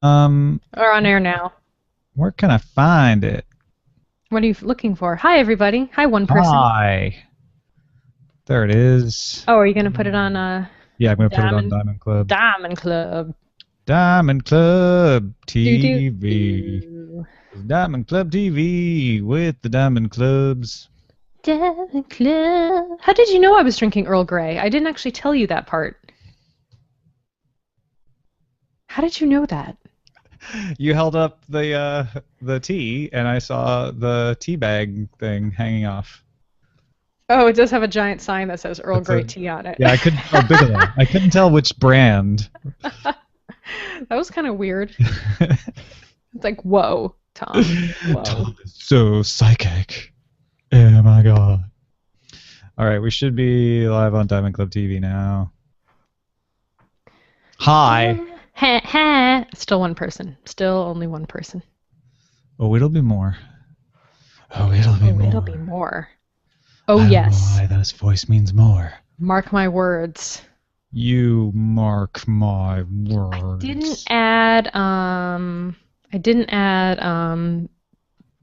We're on air now. Where can I find it? What are you looking for? Hi, everybody. Hi, one person. Hi. There it is. Oh, are you going to put it on Yeah, I'm gonna put it on Diamond Diamond Club. Diamond Club? Diamond Club Do do TV. do. Diamond Club TV with the Diamond Clubs. Diamond Club. How did you know I was drinking Earl Grey? I didn't actually tell you that part. How did you know that? You held up the tea, and I saw the tea bag thing hanging off. Oh, it does have a giant sign that says Earl It's Grey a tea on it. yeah. I couldn't. Oh, bigger than I couldn't tell which brand. That was kind of weird. It's like, whoa, Tom. Whoa. Tom is so psychic. Oh my god. All right, we should be live on Diamond Club TV now. Hi. Ha ha. Still one person. Still only one person. Oh, it'll be more. Oh, it'll be more. It'll be more. Oh, I don't know yes. why this voice means more. Mark my words. You mark my words. I didn't add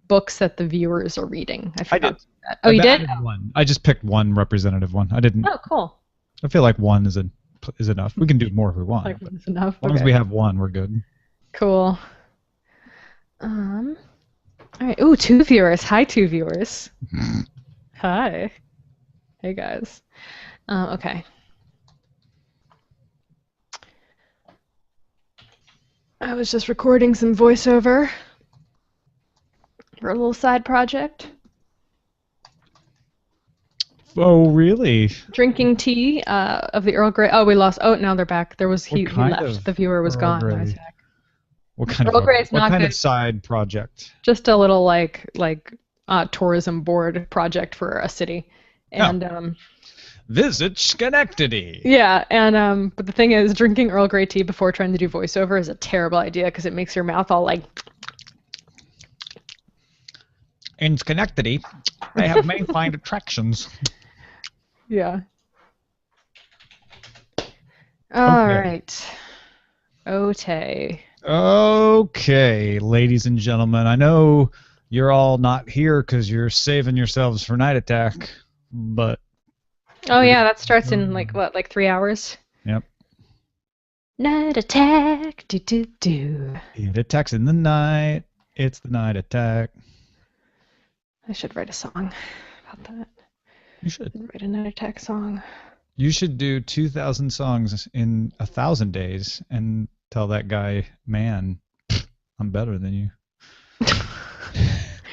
books that the viewers are reading. I I forgot did. to do that. Oh, you did? added one. I just picked one representative one. I didn't. Oh, cool. I feel like one is enough. We can do more if we want. Like But one's enough. as long as Okay. we have one, we're good. Cool. All right. Ooh, two viewers. Hi, two viewers. Hi. Hey, guys. Okay. I was just recording some voiceover for a little side project. Oh, really? Drinking tea of the Earl Grey. Oh, we lost. Oh, now they're back. There was he kind left. of The viewer was Earl gone. Grey? Now he's back. What kind Earl of Grey's what not kind good. of side project? Just a little like tourism board project for a city, and Visit Schenectady. yeah, and but the thing is, drinking Earl Grey tea before trying to do voiceover is a terrible idea because it makes your mouth all like. In Schenectady, they have many fine attractions. Yeah. All right. Ote. Okay, ladies and gentlemen, I know you're all not here because you're saving yourselves for Night Attack, but Oh yeah, that starts in like what, like 3 hours? yep, Night attack. Do do do. it attacks in the night. It's the Night Attack. I should write a song about that. You should. Write a night attack song. You should do 2,000 songs in 1,000 days and tell that guy, man, I'm better than you.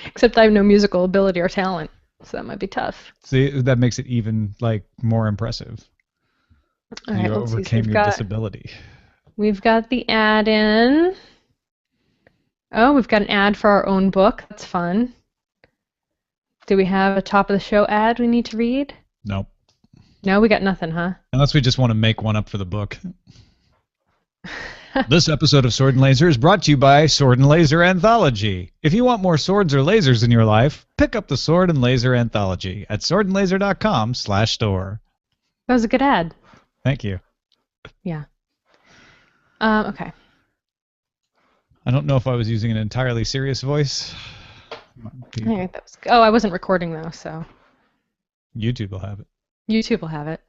Except I have no musical ability or talent, so that might be tough. See, that makes it even like more impressive. All right, You let's see. So overcame your disability. we've got the ad in. Oh, we've got an ad for our own book. That's fun. Do we have a top of the show ad we need to read? Nope. No, we got nothing, huh? Unless we just want to make one up for the book. This episode of Sword and Laser is brought to you by Sword and Laser Anthology. If you want more swords or lasers in your life, pick up the Sword and Laser Anthology at swordandlaser.com/store. That was a good ad. Thank you. Yeah. Okay. I don't know if I was using an entirely serious voice. All right, that was. Oh, I wasn't recording though, so YouTube will have it. YouTube will have it.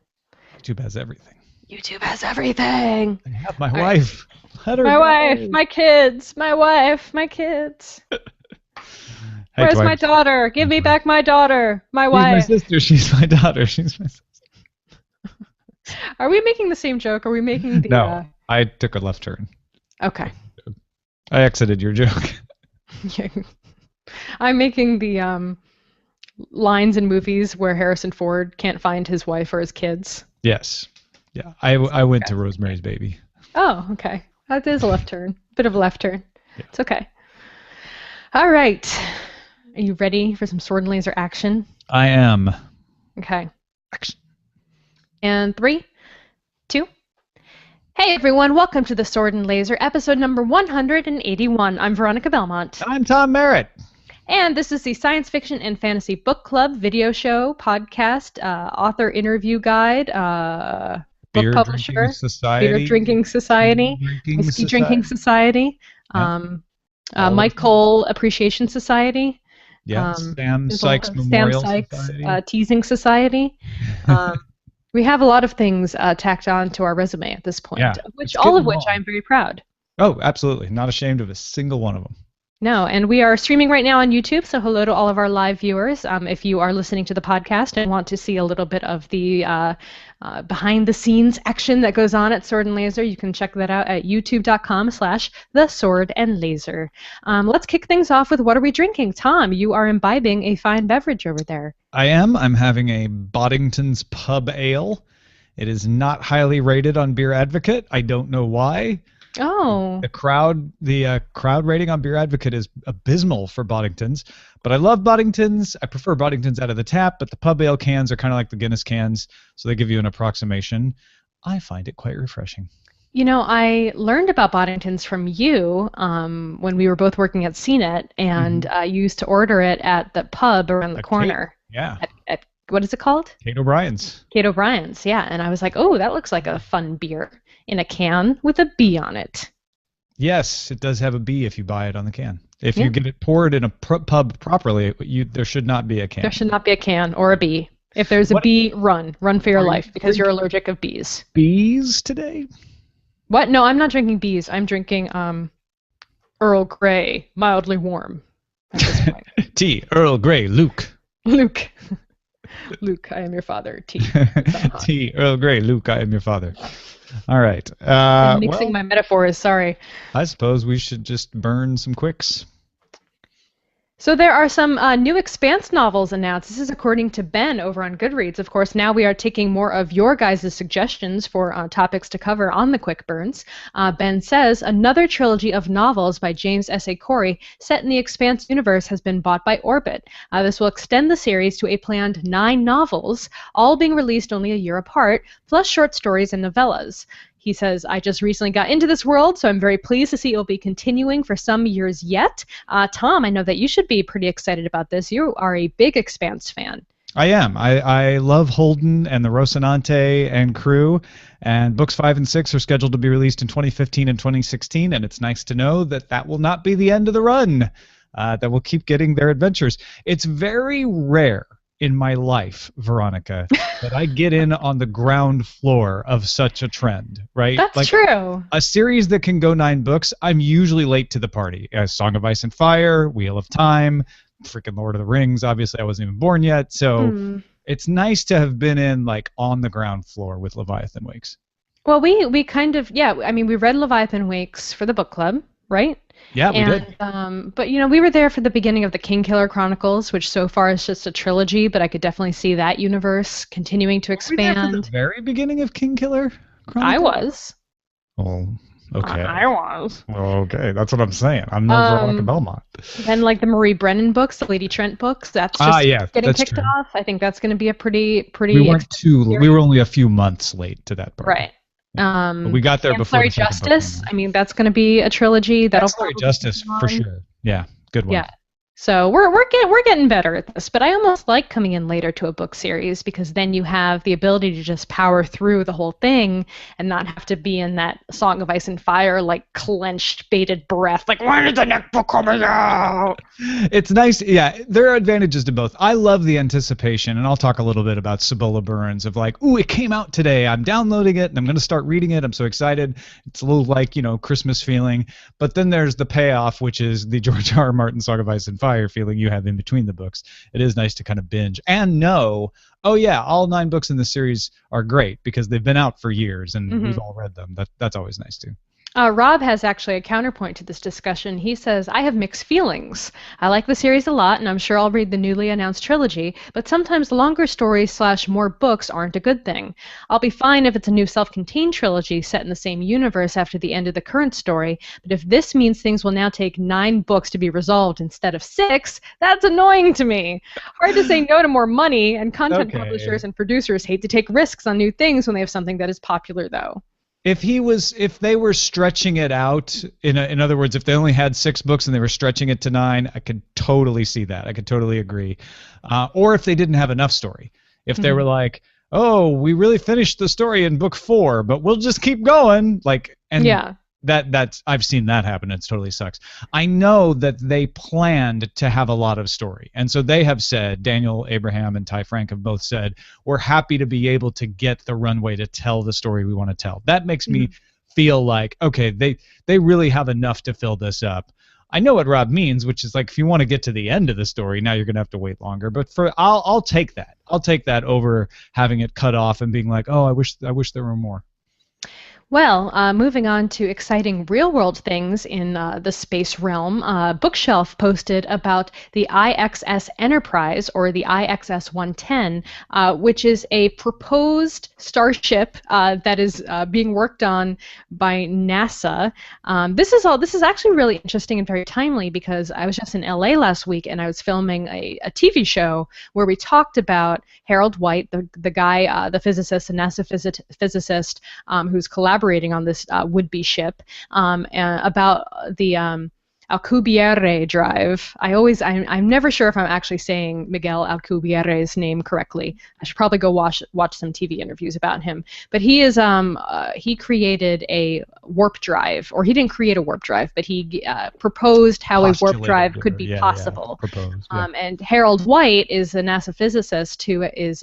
YouTube has everything. YouTube has everything. I have my right. wife. Let her My go. wife, my kids, my wife, my kids. Hey, Where's Dwight. my daughter? Give me back my daughter, my She's my wife. sister. She's my daughter. She's my sister. Are we making the same joke? Are we making the? No, I took a left turn. Okay. I exited your joke. I'm making the lines in movies where Harrison Ford can't find his wife or his kids. Yes. Yeah. I went to Rosemary's Baby. Oh, okay. That is a left turn. Bit of a left turn. Yeah. It's okay. All right. Are you ready for some sword and laser action? I am. Okay. Action. And 3, 2. Hey everyone, welcome to the Sword and Laser, episode number 181. I'm Veronica Belmont. I'm Tom Merritt. And this is the Science Fiction and Fantasy Book Club video show, podcast, author interview guide, Beer publisher, Drinking Society. Beer Drinking Society, Whiskey Drinking Society, Yeah. Mike Cole Appreciation Society, Yeah, Sam there's a lot Sykes of Sam Memorial Sykes Society. Teasing Society. We have a lot of things tacked on to our resume at this point, Yeah, all of which I'm very proud. Oh, absolutely. Not ashamed of a single one of them. No, and we are streaming right now on YouTube, so hello to all of our live viewers. If you are listening to the podcast and want to see a little bit of the behind-the-scenes action that goes on at Sword and Laser, you can check that out at youtube.com/theswordandlaser. Let's kick things off with what are we drinking? Tom, you are imbibing a fine beverage over there. I am. I'm having a Boddington's Pub Ale. It is not highly rated on Beer Advocate. I don't know why. Oh. The crowd rating on Beer Advocate is abysmal for Boddington's, but I love Boddington's. I prefer Boddington's out of the tap, but the Pub Ale cans are kind of like the Guinness cans, so they give you an approximation. I find it quite refreshing. You know, I learned about Boddington's from you when we were both working at CNET, and I used to order it at the pub around the corner. Yeah. At what is it called? Kate O'Brien's. Kate O'Brien's, yeah. And I was like, oh, that looks like a fun beer in a can with a B on it. Yes, it does have a B if you buy it on the can. If you get it poured in a pub properly, there should not be a can. There should not be a can or a B. If there's a B, run for your life because you're allergic of bees. Bees today? What? No, I'm not drinking bees. I'm drinking Earl Grey, mildly warm at this point. Tea, Earl Grey, Luke. Luke, I am your father. Tea. Tea, Earl Grey, Luke, I am your father. All right. I'm mixing my metaphors, sorry. I suppose we should just burn some quicks. So there are some new Expanse novels announced. This is according to Ben over on Goodreads. Of course, now we are taking more of your guys' suggestions for topics to cover on the Quick Burns. Ben says, another trilogy of novels by James S.A. Corey set in the Expanse universe has been bought by Orbit. This will extend the series to a planned 9 novels, all being released only a year apart, plus short stories and novellas. He says, I just recently got into this world, so I'm very pleased to see it will be continuing for some years yet. Tom, I know that you should be pretty excited about this. You are a big Expanse fan. I am. I love Holden and the Rocinante and crew, and books 5 and 6 are scheduled to be released in 2015 and 2016, and it's nice to know that that will not be the end of the run, that we'll keep getting their adventures. It's very rare in my life, Veronica, that I get in on the ground floor of such a trend, right? That's true. A series that can go 9 books, I'm usually late to the party. Song of Ice and Fire, Wheel of Time, freaking Lord of the Rings. Obviously, I wasn't even born yet, so it's nice to have been in like on the ground floor with Leviathan Wakes. Well, we kind of, I mean, we read Leviathan Wakes for the book club, right? Yeah, we did. But, you know, we were there for the beginning of the Kingkiller Chronicles, which so far is just a trilogy, but I could definitely see that universe continuing to expand. Were we there for the very beginning of Kingkiller Chronicles? I was. Oh, okay. I was. Okay, that's what I'm saying. I'm no Veronica Belmont. Then, like the Marie Brennan books, the Lady Trent books, that's just getting kicked off. I think that's going to be a pretty. We were only a few months late to that part. Right. But we got there before Ancillary Justice. I mean, that's going to be a trilogy. Ancillary Justice for sure. Yeah, good one. Yeah. So we're getting better at this, but I almost like coming in later to a book series because then you have the ability to just power through the whole thing and not have to be in that Song of Ice and Fire like clenched, bated breath, like when is the next book coming out? It's nice. Yeah, there are advantages to both. I love the anticipation, and I'll talk a little bit about Cibola Burns of like, ooh, it came out today. I'm downloading it and I'm going to start reading it. I'm so excited. It's a little like, you know, Christmas feeling. But then there's the payoff, which is the George R. R. Martin Song of Ice and Fire feeling you have in between the books. It is nice to kind of binge and know, oh yeah, all 9 books in the series are great because they've been out for years and we've all read them. That's always nice too. Rob has actually a counterpoint to this discussion. He says, I have mixed feelings. I like the series a lot, and I'm sure I'll read the newly announced trilogy, but sometimes longer stories / more books aren't a good thing. I'll be fine if it's a new self-contained trilogy set in the same universe after the end of the current story, but if this means things will now take 9 books to be resolved instead of 6, that's annoying to me. Hard to say no to more money, and content publishers and producers hate to take risks on new things when they have something that is popular, though. If they were stretching it out, in other words, if they only had 6 books and they were stretching it to 9, I could totally see that. I could totally agree. Or if they didn't have enough story. If they were like, oh, we really finished the story in book 4, but we'll just keep going. Like, and Yeah. that's I've seen that happen. It totally sucks. I know that they planned to have a lot of story, and so they have said, Daniel Abraham and Ty Frank have both said, we're happy to be able to get the runway to tell the story we want to tell. That makes me feel like, okay, they really have enough to fill this up. I know what Rob means, which is like, if you want to get to the end of the story, now you're gonna have to wait longer. But I'll take that. I'll take that over having it cut off and being like, oh, I wish there were more. Well, moving on to exciting real-world things in the space realm, Bookshelf posted about the IXS Enterprise, or the IXS-110, which is a proposed starship that is being worked on by NASA. This is actually really interesting and very timely, because I was just in LA last week and I was filming a TV show where we talked about Harold White, the guy, the physicist, a NASA physicist who's collaborating on this would-be ship, about the Alcubierre drive. I'm never sure if I'm actually saying Miguel Alcubierre's name correctly. I should probably go watch some TV interviews about him. But he created a warp drive, or he didn't create a warp drive, but he proposed how a warp drive could be possible. Yeah, proposed, yeah. And Harold White is a NASA physicist who is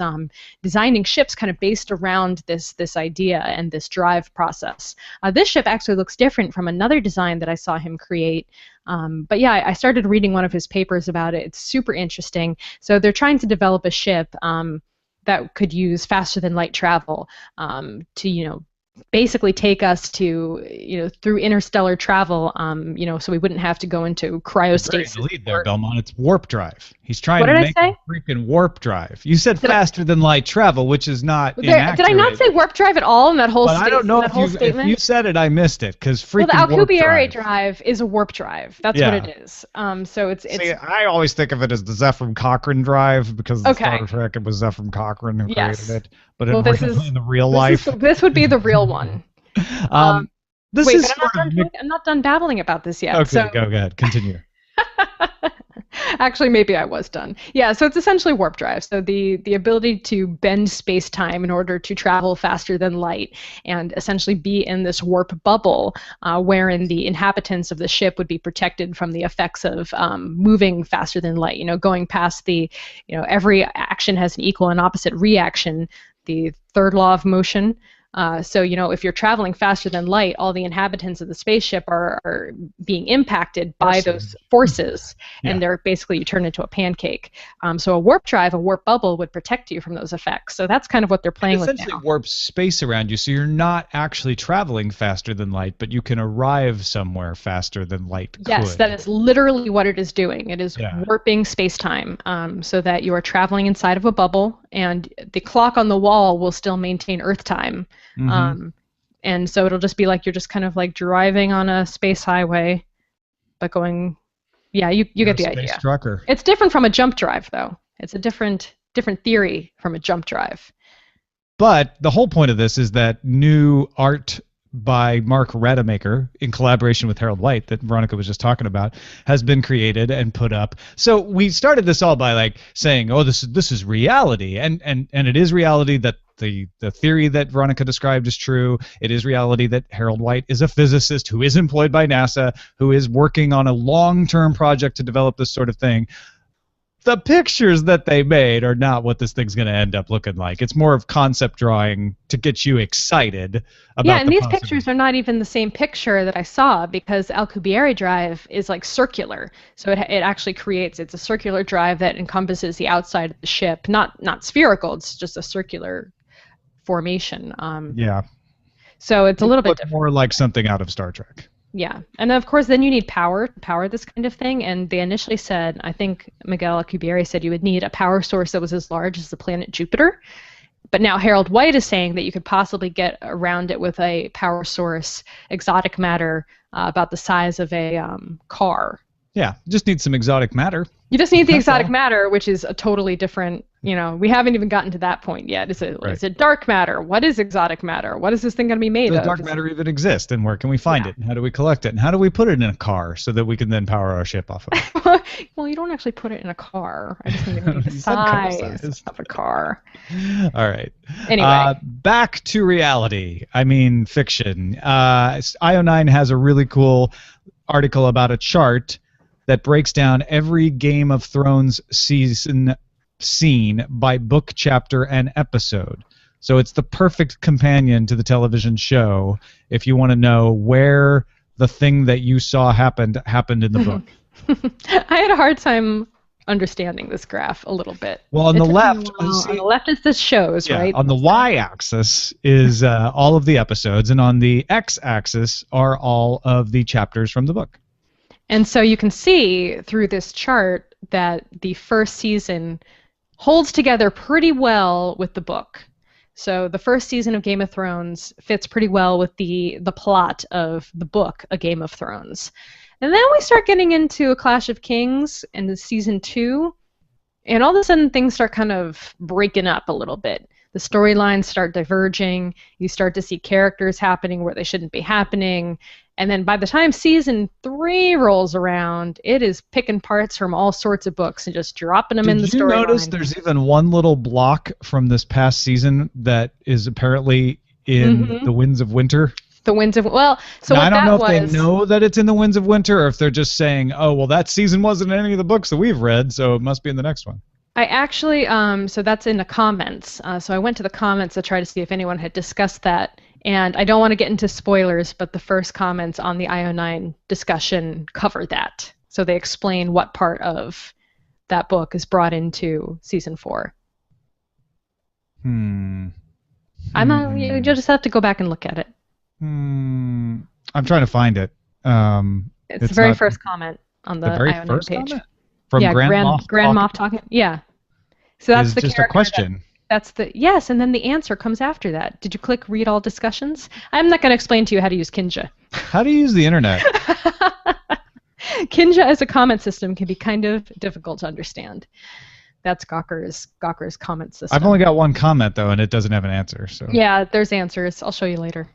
designing ships kind of based around this idea and this drive process. This ship actually looks different from another design that I saw him create. But yeah, I started reading one of his papers about it. It's super interesting. So they're trying to develop a ship that could use faster than light travel to, basically take us to, through interstellar travel, so we wouldn't have to go into cryostasis. The lead there, Belmont. It's warp drive. He's trying to make a freaking warp drive. You said faster than light travel, which is not inaccurate. Did I not say warp drive at all in that whole statement? I don't know if you said it, I missed it, because freaking the Alcubierre warp drive is a warp drive. That's what it is. So it's. See, I always think of it as the Zephram Cochrane drive, because of Star Trek, it was Zephram Cochrane who created it. But in the real life, this would be the real one. I'm not done babbling about this yet. Okay, go ahead. Continue. Actually, maybe I was done. Yeah, so it's essentially warp drive. So the ability to bend space-time in order to travel faster than light and essentially be in this warp bubble wherein the inhabitants of the ship would be protected from the effects of moving faster than light, going past the, every action has an equal and opposite reaction, the third law of motion. So, if you're traveling faster than light, all the inhabitants of the spaceship are being impacted by those forces, and you turn into a pancake. So a warp drive, a warp bubble, would protect you from those effects. So that's kind of what they're playing with now. Essentially warps space around you, so you're not actually traveling faster than light, but you can arrive somewhere faster than light could. Yes, that is literally what it is doing. It is warping space-time, so that you are traveling inside of a bubble, and the clock on the wall will still maintain Earth time. And so it'll just be like you're just kind of like driving on a space highway, but going, you get the idea. Trucker. It's different from a jump drive, though. It's a different theory from a jump drive. But the whole point of this is that new art by Mark Rademacher in collaboration with Harold White that Veronica was just talking about has been created and put up. So we started this all by saying, oh, this is reality, and it is reality that the theory that Veronica described is true. It is reality that Harold White is a physicist who is employed by NASA, who is working on a long-term project to develop this sort of thing. The pictures that they made are not what this thing's going to end up looking like. It's more of concept drawing to get you excited about and these pictures are not even the same picture that I saw, because Alcubierre drive is circular. So it actually it's a circular drive that encompasses the outside of the ship, not spherical. It's just a circular formation. So it's a little bit different. More like something out of Star Trek. Yeah, and of course then you need power to power this kind of thing, and they initially said, I think Miguel Alcubierre said, you would need a power source that was as large as the planet Jupiter. But now Harold White is saying that you could possibly get around it with a power source, exotic matter, about the size of a car. Yeah, just need some exotic matter. You just need the That's exotic all. matter, which is a totally different, we haven't even gotten to that point yet. Right. Is it dark matter? What is exotic matter? What is this thing going to be made Does of? dark matter even exist, and where can we find Yeah. it, and how do we collect it, and how do we put it in a car so that we can then power our ship off of it? Well, you don't actually put it in a car. I just need to know the You said car size size. of a car. All right. Anyway. Back to reality. I mean, fiction. IO9 has a really cool article about a chart that breaks down every Game of Thrones season scene by book, chapter, and episode. So it's the perfect companion to the television show if you want to know where the thing that you saw happened in the book. I had a hard time understanding this graph a little bit. Well, on It the took me left, a while. On the left is the shows, yeah, right? on the y-axis is all of the episodes, and on the x-axis are all of the chapters from the book. And so you can see through this chart that the first season holds together pretty well with the book. So the first season of Game of Thrones fits pretty well with the plot of the book, A Game of Thrones. And then we start getting into A Clash of Kings in the season 2, and all of a sudden things start kind of breaking up a little bit. The storylines start diverging. You start to see characters happening where they shouldn't be happening. And then by the time season 3 rolls around, it is picking parts from all sorts of books and just dropping them in the Did you storyline. notice there's even one little block from this past season that is apparently in the Winds of Winter? The Winds of... Well, so now, what I don't that know if was... they know that it's in the Winds of Winter, or if they're just saying, oh, well, that season wasn't in any of the books that we've read, so it must be in the next one. I actually, so that's in the comments. So I went to the comments to try to see if anyone had discussed that. And I don't want to get into spoilers, but the first comments on the IO9 discussion cover that. So they explain what part of that book is brought into season 4. Hmm. You just have to go back and look at it. I'm trying to find it. It's the very first comment on the very IO9 first page. comment? From Yeah, Grand Moff talking. Yeah. So that's is the just a character question. That's the yes, and then the answer comes after that. Did you click read all discussions? I'm not going to explain to you how to use Kinja. How do you use the internet? Kinja as a comment system can be kind of difficult to understand. That's Gawker's comment system. I've only got one comment though, and it doesn't have an answer. So Yeah, there's answers. I'll show you later.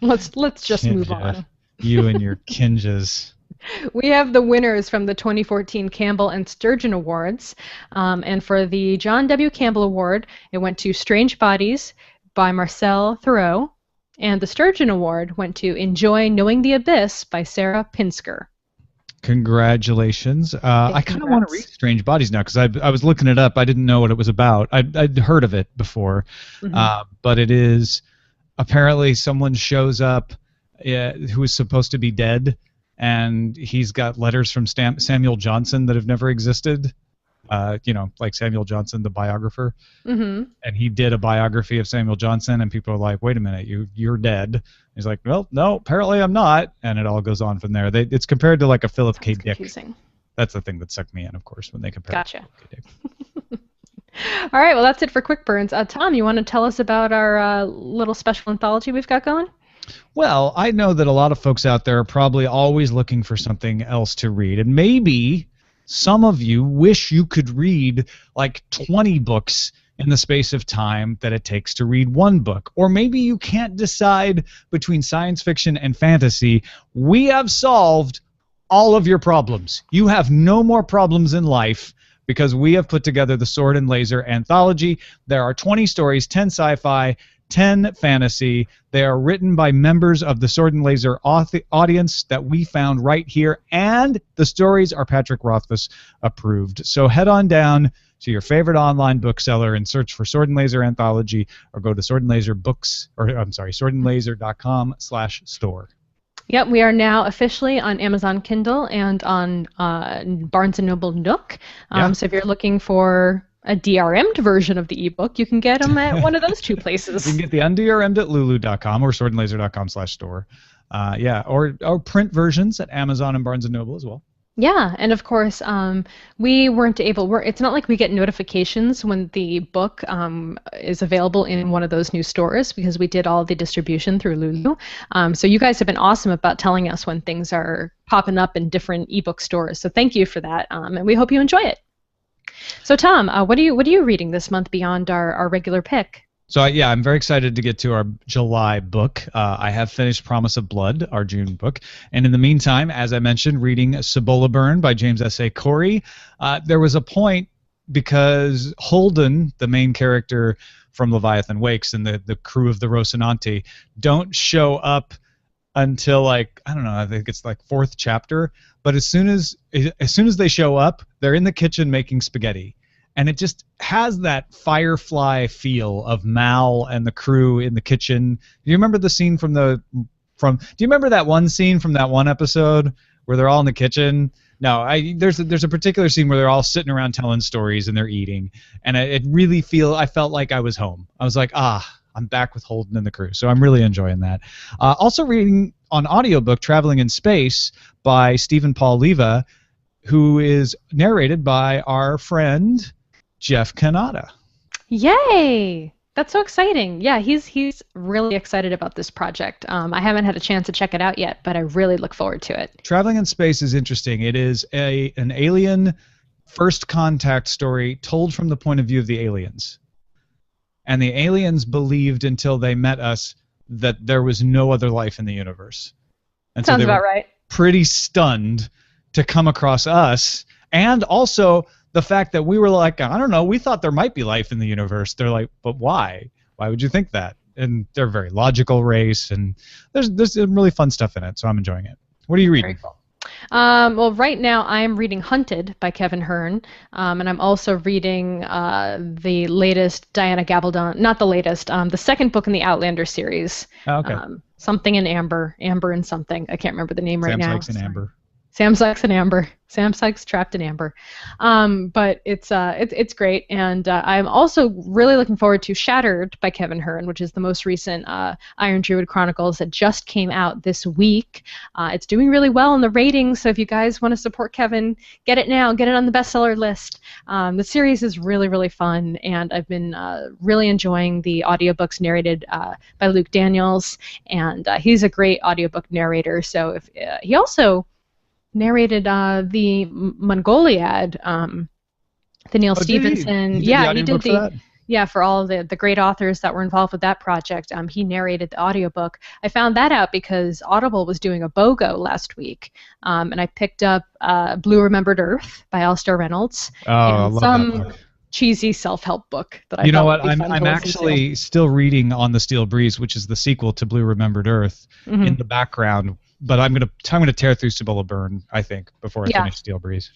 Let's just move Kinja. on. You and your Kinjas. We have the winners from the 2014 Campbell and Sturgeon Awards. And for the John W. Campbell Award, it went to Strange Bodies by Marcel Thoreau. And the Sturgeon Award went to Enjoy Knowing the Abyss by Sarah Pinsker. Congratulations. I kind of want to read Strange Bodies now because I was looking it up. I didn't know what it was about. I'd heard of it before. But it is apparently someone shows up who is supposed to be dead, and he's got letters from Samuel Johnson that have never existed. Like Samuel Johnson, the biographer. And he did a biography of Samuel Johnson, and people are like, wait a minute, you're dead. He's like, well, no, apparently I'm not. And it all goes on from there. It's compared to like a Philip K. Dick. Confusing. That's the thing that sucked me in, of course, when they compare Gotcha. it to Philip K. Dick. All right, well, that's it for Quick Burns. Tom, you want to tell us about our little special anthology we've got going? Well, I know that a lot of folks out there are probably always looking for something else to read, and maybe some of you wish you could read like 20 books in the space of time that it takes to read one book. Or maybe you can't decide between science fiction and fantasy. We have solved all of your problems. You have no more problems in life because we have put together the Sword and Laser anthology. There are 20 stories, 10 sci-fi, 10 fantasy. They are written by members of the Sword and Laser audience that we found right here, and the stories are Patrick Rothfuss approved. So head on down to your favorite online bookseller and search for Sword and Laser Anthology, or go to swordandlaser.com/store. Yep, we are now officially on Amazon Kindle and on Barnes & Noble Nook. So if you're looking for a DRM'd version of the ebook, you can get them at one of those two places. You can get the undrm'd at lulu.com or swordandlaser.com/store. Or print versions at Amazon and Barnes & Noble as well. Yeah, and of course, we weren't able. It's not like we get notifications when the book is available in one of those new stores because we did all the distribution through Lulu. So you guys have been awesome about telling us when things are popping up in different ebook stores. So thank you for that, and we hope you enjoy it. So Tom, what are you reading this month beyond our regular pick? So yeah, I'm very excited to get to our July book. I have finished Promise of Blood, our June book, and in the meantime, as I mentioned, reading Cibola Burn by James S. A. Corey. There was a point because Holden, the main character from Leviathan Wakes, and the crew of the Rocinante don't show up until like I don't know, I think it's like fourth chapter. But as soon as they show up, they're in the kitchen making spaghetti, and it just has that Firefly feel of Mal and the crew in the kitchen. Do you remember the scene from? Do you remember that one scene from that one episode where they're all in the kitchen? No, there's a particular scene where they're all sitting around telling stories and they're eating, and I felt like I was home. I was like, I'm back with Holden and the crew, so I'm really enjoying that. Also reading on audiobook Traveling in Space by Stephen Paul Leva, who is narrated by our friend Jeff Kanata. Yay! That's so exciting. Yeah, he's really excited about this project. I haven't had a chance to check it out yet, but I really look forward to it. Traveling in Space is interesting. It is an alien first contact story told from the point of view of the aliens. And the aliens believed until they met us that there was no other life in the universe. And Sounds so they about were right. pretty stunned to come across us. And also the fact that we were like, I don't know, we thought there might be life in the universe. They're like, but why? Why would you think that? And they're a very logical race, and there's some really fun stuff in it, so I'm enjoying it. What are you reading? Very cool. Well, right now I'm reading Hunted by Kevin Hearn, and I'm also reading the latest Diana Gabaldon, not the latest, the second book in the Outlander series. Oh, okay. Something in Amber and something. I can't remember the name right Sam now. Sykes and Amber. Sam Sykes and Amber. Sam Sykes trapped in Amber. But it's great, and I'm also really looking forward to Shattered by Kevin Hearn, which is the most recent Iron Druid Chronicles that just came out this week. It's doing really well in the ratings, so if you guys want to support Kevin, get it now. Get it on the bestseller list. The series is really, really fun, and I've been really enjoying the audiobooks narrated by Luke Daniels, and he's a great audiobook narrator. So if he also narrated the Mongoliad, the Neil Stevenson. He did yeah, the he did for that? for all the great authors that were involved with that project. He narrated the audiobook. I found that out because Audible was doing a BOGO last week, and I picked up Blue Remembered Earth by Alistair Reynolds. Oh, I and love some that book. cheesy self-help book that I You know thought what? would be fun I'm to listen actually still reading On the Steel Breeze, which is the sequel to Blue Remembered Earth, in the background. But I'm gonna tear through Cibola Burn, I think, before I finish Steel Breeze.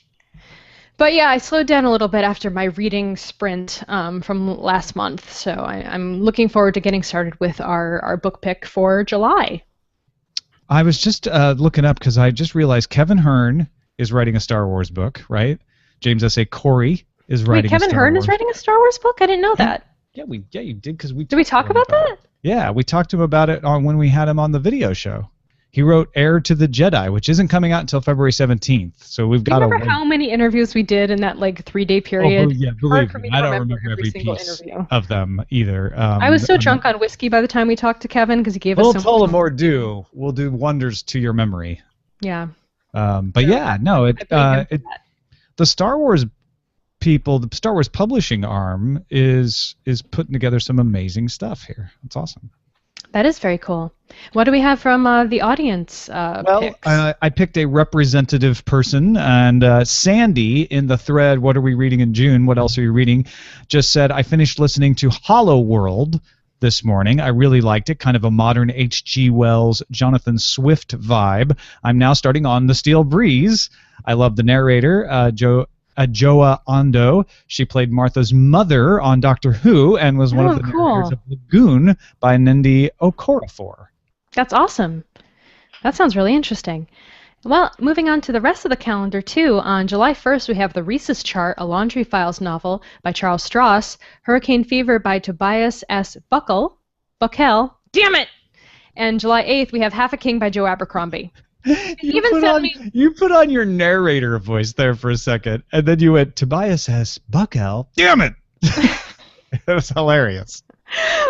But yeah, I slowed down a little bit after my reading sprint from last month, so I'm looking forward to getting started with our book pick for July. I was just looking up because I just realized Kevin Hearn is writing a Star Wars book, right? James S. A. Corey is writing. Wait, Kevin Hearn is writing a Star Wars book? I didn't know that. Yeah, you did because we. Did we talk about that? Yeah, we talked to him about it when we had him on the video show. He wrote Heir to the Jedi, which isn't coming out until February 17th. So we've got. Remember how many interviews we did in that 3-day period? Oh, yeah, believe me, I don't remember every piece of them either. I was so drunk on whiskey by the time we talked to Kevin because he gave us. We'll tell him or do. We'll do wonders to your memory. Yeah. But yeah, no, the Star Wars people, the Star Wars publishing arm is putting together some amazing stuff here. It's awesome. That is very cool. What do we have from the audience picks? I picked a representative person, and Sandy in the thread, what are we reading in June? What else are you reading? Just said, I finished listening to Hollow World this morning. I really liked it. Kind of a modern H.G. Wells, Jonathan Swift vibe. I'm now starting on The Steel Breeze. I love the narrator, Joa Ando. She played Martha's mother on Doctor Who and was one of the narrators of Lagoon by Nindi Okorafor. That's awesome. That sounds really interesting. Well, moving on to the rest of the calendar, too. On July 1st, we have The Rhesus Chart, a Laundry Files novel by Charles Stross, Hurricane Fever by Tobias S. Buckell. Damn it! And July 8th, we have Half a King by Joe Abercrombie. You even put sent on me. you put on your narrator voice there for a second, and then you went, Tobias S. Buckell. Damn it! That was hilarious.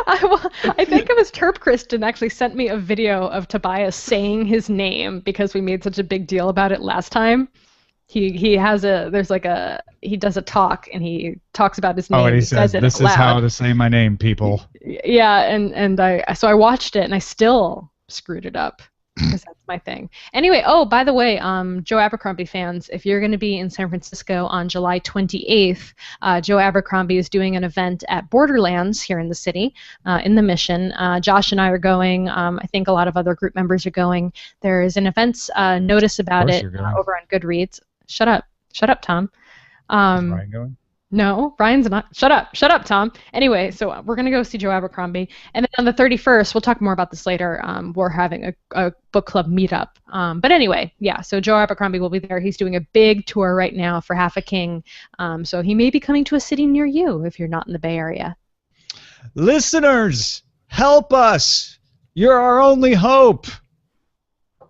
I think it was Terp Kristen actually sent me a video of Tobias saying his name because we made such a big deal about it last time. He has a there's like a he does a talk and he talks about his Oh, and name. he He says says, it "This out is how loud. to say my name, people." Yeah, and I watched it and I still screwed it up because that's my thing. Anyway, oh, by the way, Joe Abercrombie fans, if you're going to be in San Francisco on July 28th, Joe Abercrombie is doing an event at Borderlands here in the city, in the Mission. Josh and I are going. I think a lot of other group members are going. There is an events notice Of about course, it you're going. over on Goodreads. Shut up, Tom. Is Ryan going? No, Ryan's not. Shut up, Tom. Anyway, so we're gonna go see Joe Abercrombie, and then on the 31st, we'll talk more about this later. We're having a book club meetup. But anyway, yeah. So Joe Abercrombie will be there. He's doing a big tour right now for Half a King. So he may be coming to a city near you if you're not in the Bay Area. Listeners, help us! You're our only hope.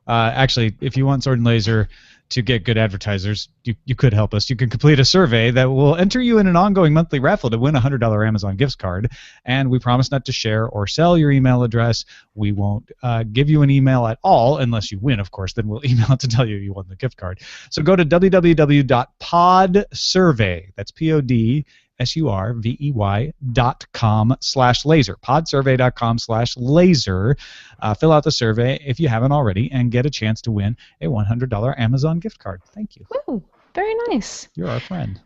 Actually, if you want Sword and Laser to get good advertisers, you could help us. You can complete a survey that will enter you in an ongoing monthly raffle to win a $100 Amazon gift card. And we promise not to share or sell your email address. We won't give you an email at all unless you win, of course. Then we'll email to tell you you won the gift card. So go to www.podsurvey. That's podsurvey.com/laser. Podsurvey.com/laser. Fill out the survey if you haven't already and get a chance to win a $100 Amazon gift card. Thank you. Ooh, very nice. You're our friend.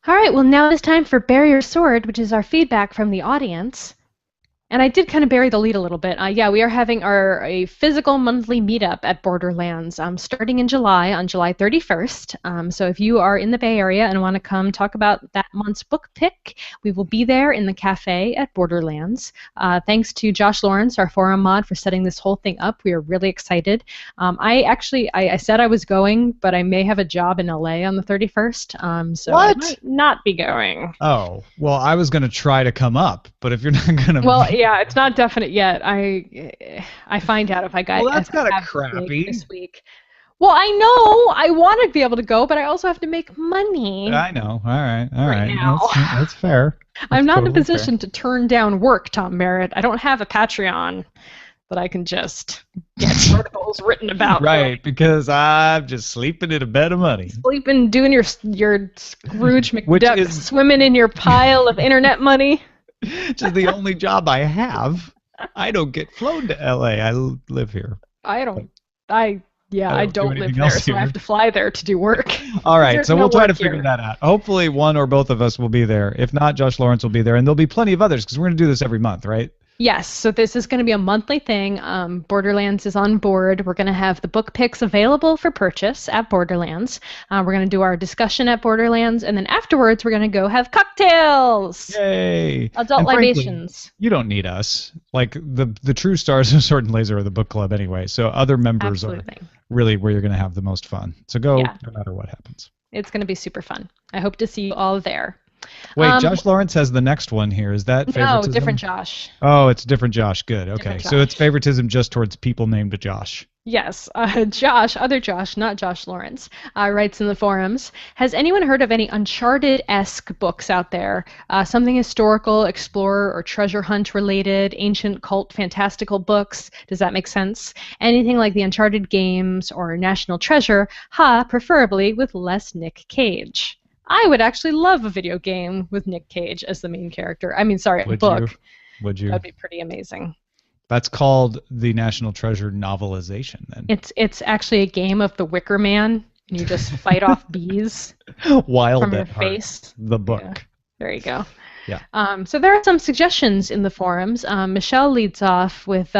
All right, well, now it's time for Barrier Sword, which is our feedback from the audience. And I did kind of bury the lead a little bit. Yeah, we are having a physical monthly meetup at Borderlands starting in July, on July 31st. So if you are in the Bay Area and want to come talk about that month's book pick, we will be there in the cafe at Borderlands. Thanks to Josh Lawrence, our forum mod, for setting this whole thing up. We are really excited. I said I was going, but I may have a job in LA on the 31st. So What? I might not be going. Oh, well, I was going to try to come up, but if you're not going to... Well, yeah, it's not definite yet. I find out if I got. Well, that's if I kind of have crappy. this week. Well, I know I want to be able to go, but I also have to make money. I know. All right. Right now. That's fair. I'm not in a totally position to turn down work, Tom Merritt. I don't have a Patreon that I can just get articles written about. Right, because I'm just sleeping in a bed of money. Sleeping, doing your Scrooge Which McDuck, is- swimming in your pile of internet money. Which is the only job I have. I don't get flown to LA. I live here. I don't do live anything there, else so I here. have to fly there to do work. All right, There's so no we'll try to work figure here. that out. Hopefully one or both of us will be there. If not, Josh Lawrence will be there. And there'll be plenty of others because we're going to do this every month, right? Yes, so this is going to be a monthly thing. Borderlands is on board. We're going to have the book picks available for purchase at Borderlands. We're going to do our discussion at Borderlands, and then afterwards we're going to go have cocktails. Yay! Adult And frankly, libations. you don't need us. Like the true stars of Sword and Laser are the book club anyway. So other members Absolutely. are really where you're going to have the most fun. So go Yeah. no matter what happens. It's going to be super fun. I hope to see you all there. Wait, Josh Lawrence has the next one here. Is that No, favoritism? different Josh. Oh, it's a different Josh. Good. Okay. Different So it's Josh. favoritism just towards people named Josh. Yes, Josh, other Josh, not Josh Lawrence, writes in the forums, has anyone heard of any Uncharted-esque books out there? Something historical, explorer, or treasure hunt related, ancient cult fantastical books? Does that make sense? Anything like the Uncharted games or National Treasure, preferably with less Nick Cage. I would actually love a video game with Nick Cage as the main character. I mean, sorry, a Would book. you? Would you? That'd be pretty amazing. That's called the National Treasure novelization then. It's actually a game of the Wicker Man, and you just fight off bees Wild from your at Heart, face. the book. Yeah. There you go. Yeah. So there are some suggestions in the forums. Michelle leads off with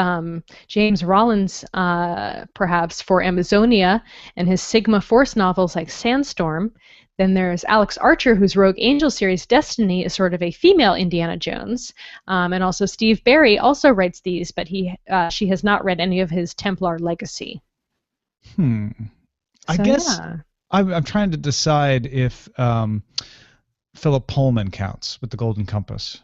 James Rollins, perhaps, for Amazonia and his Sigma Force novels like Sandstorm. Then there's Alex Archer, whose Rogue Angel series Destiny is sort of a female Indiana Jones. And also Steve Barry also writes these, but she has not read any of his Templar Legacy. I So, guess yeah. I'm trying to decide if Philip Pullman counts with the Golden Compass.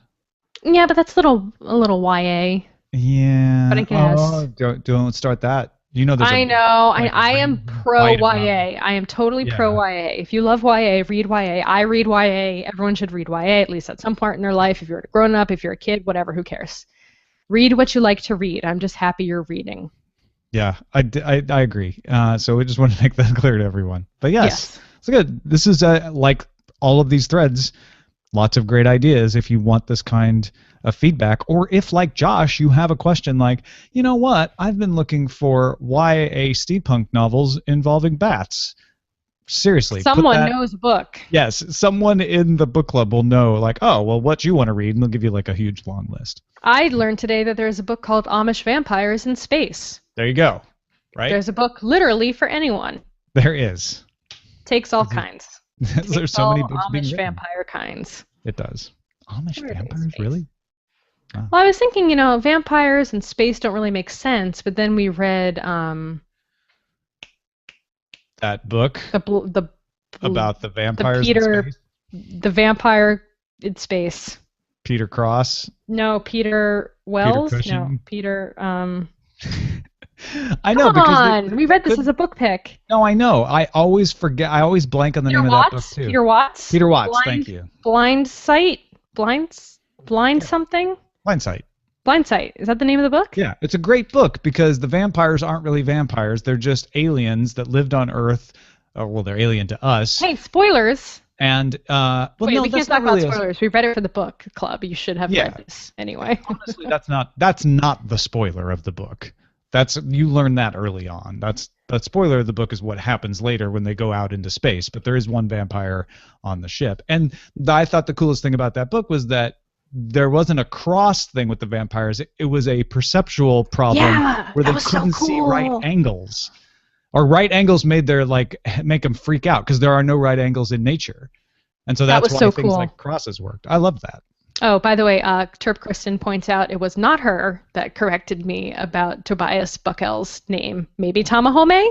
Yeah, but that's a little YA. Yeah. But I guess. Oh, don't start that. You know, there's I a know. like I am pro bite about YA. I am totally pro yeah. YA. If you love YA, read YA. I read YA. Everyone should read YA at least at some point in their life. If you're a grown up, if you're a kid, whatever, who cares? Read what you like to read. I'm just happy you're reading. Yeah, I agree. So we just want to make that clear to everyone. But yes, Yes. it's good. This is like all of these threads, lots of great ideas if you want this kind of feedback. Or if, like Josh, you have a question like, you know what, I've been looking for YA steampunk novels involving bats. Seriously, put Someone that. knows a book. Yes, someone in the book club will know, like, oh, well, what you want to read, and they'll give you like a huge long list. I learned today that there's a book called Amish Vampires in Space. There you go. Right? There's a book literally for anyone. There is. Takes all kinds. There's Takes so many all books being Amish written. vampire kinds. It does. Amish Where are they in vampires, space? really? Well, I was thinking, vampires and space don't really make sense, but then we read That book the about the vampires Peter in space? the vampire in space. Peter Cross. No, Peter Wells. No, Cushing? Peter. I know Come because on, we read this as a book pick. no, I know. I always forget. I always blank on the Peter name of that book Watts. too. Peter Watts. Peter Watts. Blind, Thank you. Blind Sight. Blind something. Blindsight. Blind Sight. Is that the name of the book? Yeah, it's a great book because the vampires aren't really vampires. They're just aliens that lived on Earth. Oh, well, they're alien to us. Hey, spoilers. And well, Wait, no, we that's can't talk not really about spoilers. We read it for the book club. You should have Yeah. read this anyway. Honestly, that's not the spoiler of the book. You learn that early on. The spoiler of the book is what happens later when they go out into space. But there is one vampire on the ship, and I thought the coolest thing about that book was that there wasn't a cross thing with the vampires. It was a perceptual problem Yeah, where that they was so couldn't see right cool. angles, or right angles make them freak out because there are no right angles in nature, and so That that's was why so things cool. like crosses worked. I love that. Oh, by the way, Terp Kristen points out it was not her that corrected me about Tobias Buckell's name. Maybe Tamahome?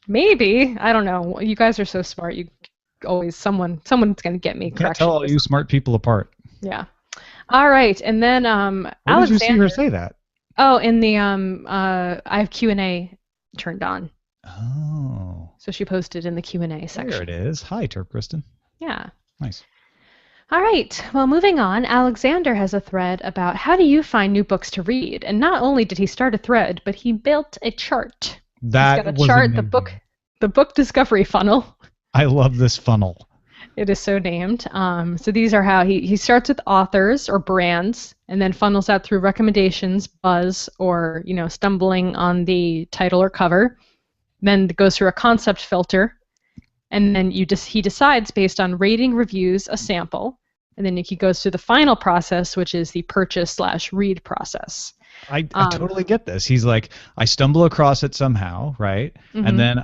Maybe. I don't know. You guys are so smart. You always someone's going to get me Can't correction. tell all you smart people apart. Yeah. All right, and then Where Alexander. did you see her say that? Oh, in the I have Q&A turned on, Oh, so she posted in the Q&A section. there it is. Hi, Turp Kristen. Yeah. Nice. All right. Well, moving on, Alexander has a thread about how do you find new books to read, and not only did he start a thread, but he built a chart. That He's got a was chart, amazing. the book discovery funnel. I love this funnel. It is so named. So these are how he starts with authors or brands, and then funnels out through recommendations, buzz, or stumbling on the title or cover. Then it goes through a concept filter, and then he decides based on rating, reviews, a sample, and then he goes through the final process, which is the purchase/read process. I totally get this. He's like, I stumble across it somehow, right? Mhm. And then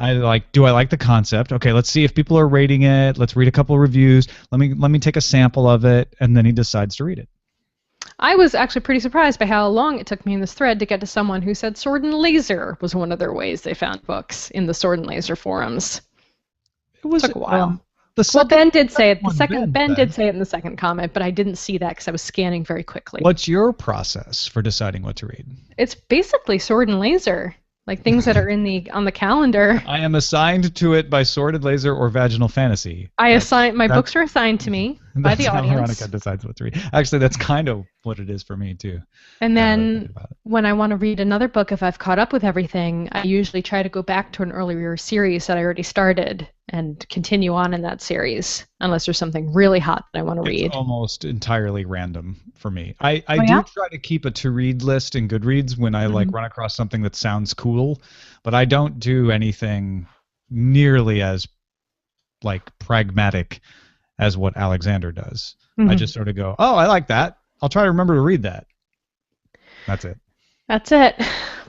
do I like the concept? Okay, let's see if people are rating it. Let's read a couple reviews. Let me take a sample of it, and then he decides to read it. I was actually pretty surprised by how long it took me in this thread to get to someone who said Sword and Laser was one of their ways they found books in the Sword and Laser forums. It was Took a while. The Well, Ben did say it. one, Ben Ben. did say it in the second comment, but I didn't see that because I was scanning very quickly. What's your process for deciding what to read? It's basically Sword and Laser, like things that are on the calendar. I am assigned to it by Sworded Laser or Vaginal Fantasy. My that's- books are assigned to me by the That's how audience. Veronica decides what to read. Actually, that's kind of what it is for me too. And Now that I then think about it. when I want to read another book, if I've caught up with everything, I usually try to go back to an earlier series that I already started and continue on in that series, unless there's something really hot that I want to read. It's almost entirely random for me. I Oh, do yeah? try to keep a to-read list in Goodreads when I Mhm. run across something that sounds cool, but I don't do anything nearly as pragmatic as what Alexander does. I Mhm. just sort of go, "Oh, I like that. I'll try to remember to read that." That's it. That's it.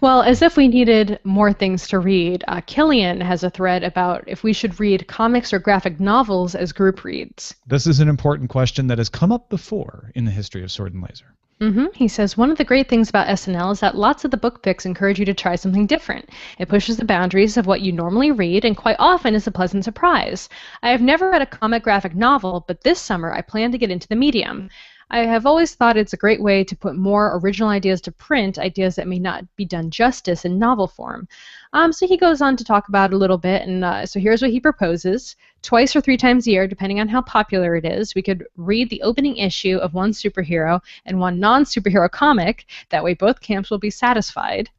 Well, as if we needed more things to read, Killian has a thread about if we should read comics or graphic novels as group reads. This is an important question that has come up before in the history of Sword and Laser. He says, one of the great things about SNL is that lots of the book picks encourage you to try something different. It pushes the boundaries of what you normally read and quite often is a pleasant surprise. I have never read a comic graphic novel, but this summer I plan to get into the medium. I have always thought it's a great way to put more original ideas to print, ideas that may not be done justice in novel form. So he goes on to talk about it a little bit, and so here's what he proposes. Twice or three times a year, depending on how popular it is, we could read the opening issue of one superhero and one non-superhero comic. That way both camps will be satisfied.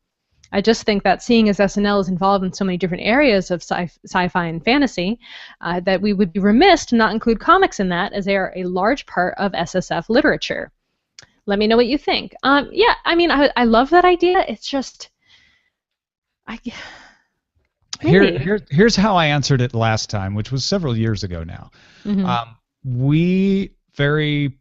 I just think that seeing as SNL is involved in so many different areas of sci-fi and fantasy, that we would be remiss to not include comics in that, as they are a large part of SSF literature. Let me know what you think. Yeah, I mean, I love that idea. It's just, Here's how I answered it last time, which was several years ago now. Mm-hmm. We very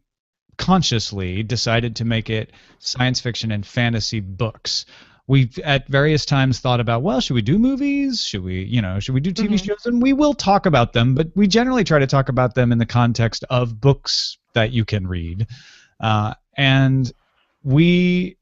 consciously decided to make it science fiction and fantasy books. We've at various times thought about, well, should we do movies? Should we do TV shows? And we will talk about them, but we generally try to talk about them in the context of books that you can read. And there's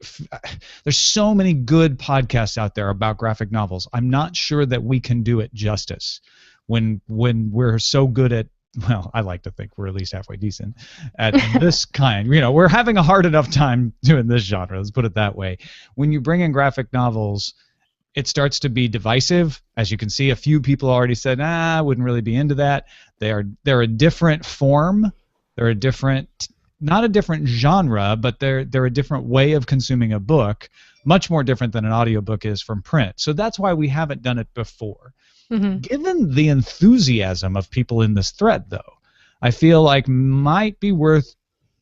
so many good podcasts out there about graphic novels. I'm not sure that we can do it justice when we're so good at, well, I like to think we're at least halfway decent at this kind. We're having a hard enough time doing this genre. Let's put it that way. When you bring in graphic novels, it starts to be divisive. As you can see, a few people already said, I wouldn't really be into that. They're a different form. They're not a different genre, but they're a different way of consuming a book, much more different than an audiobook is from print. So that's why we haven't done it before. Mm-hmm. Given the enthusiasm of people in this thread, though, I feel like might be worth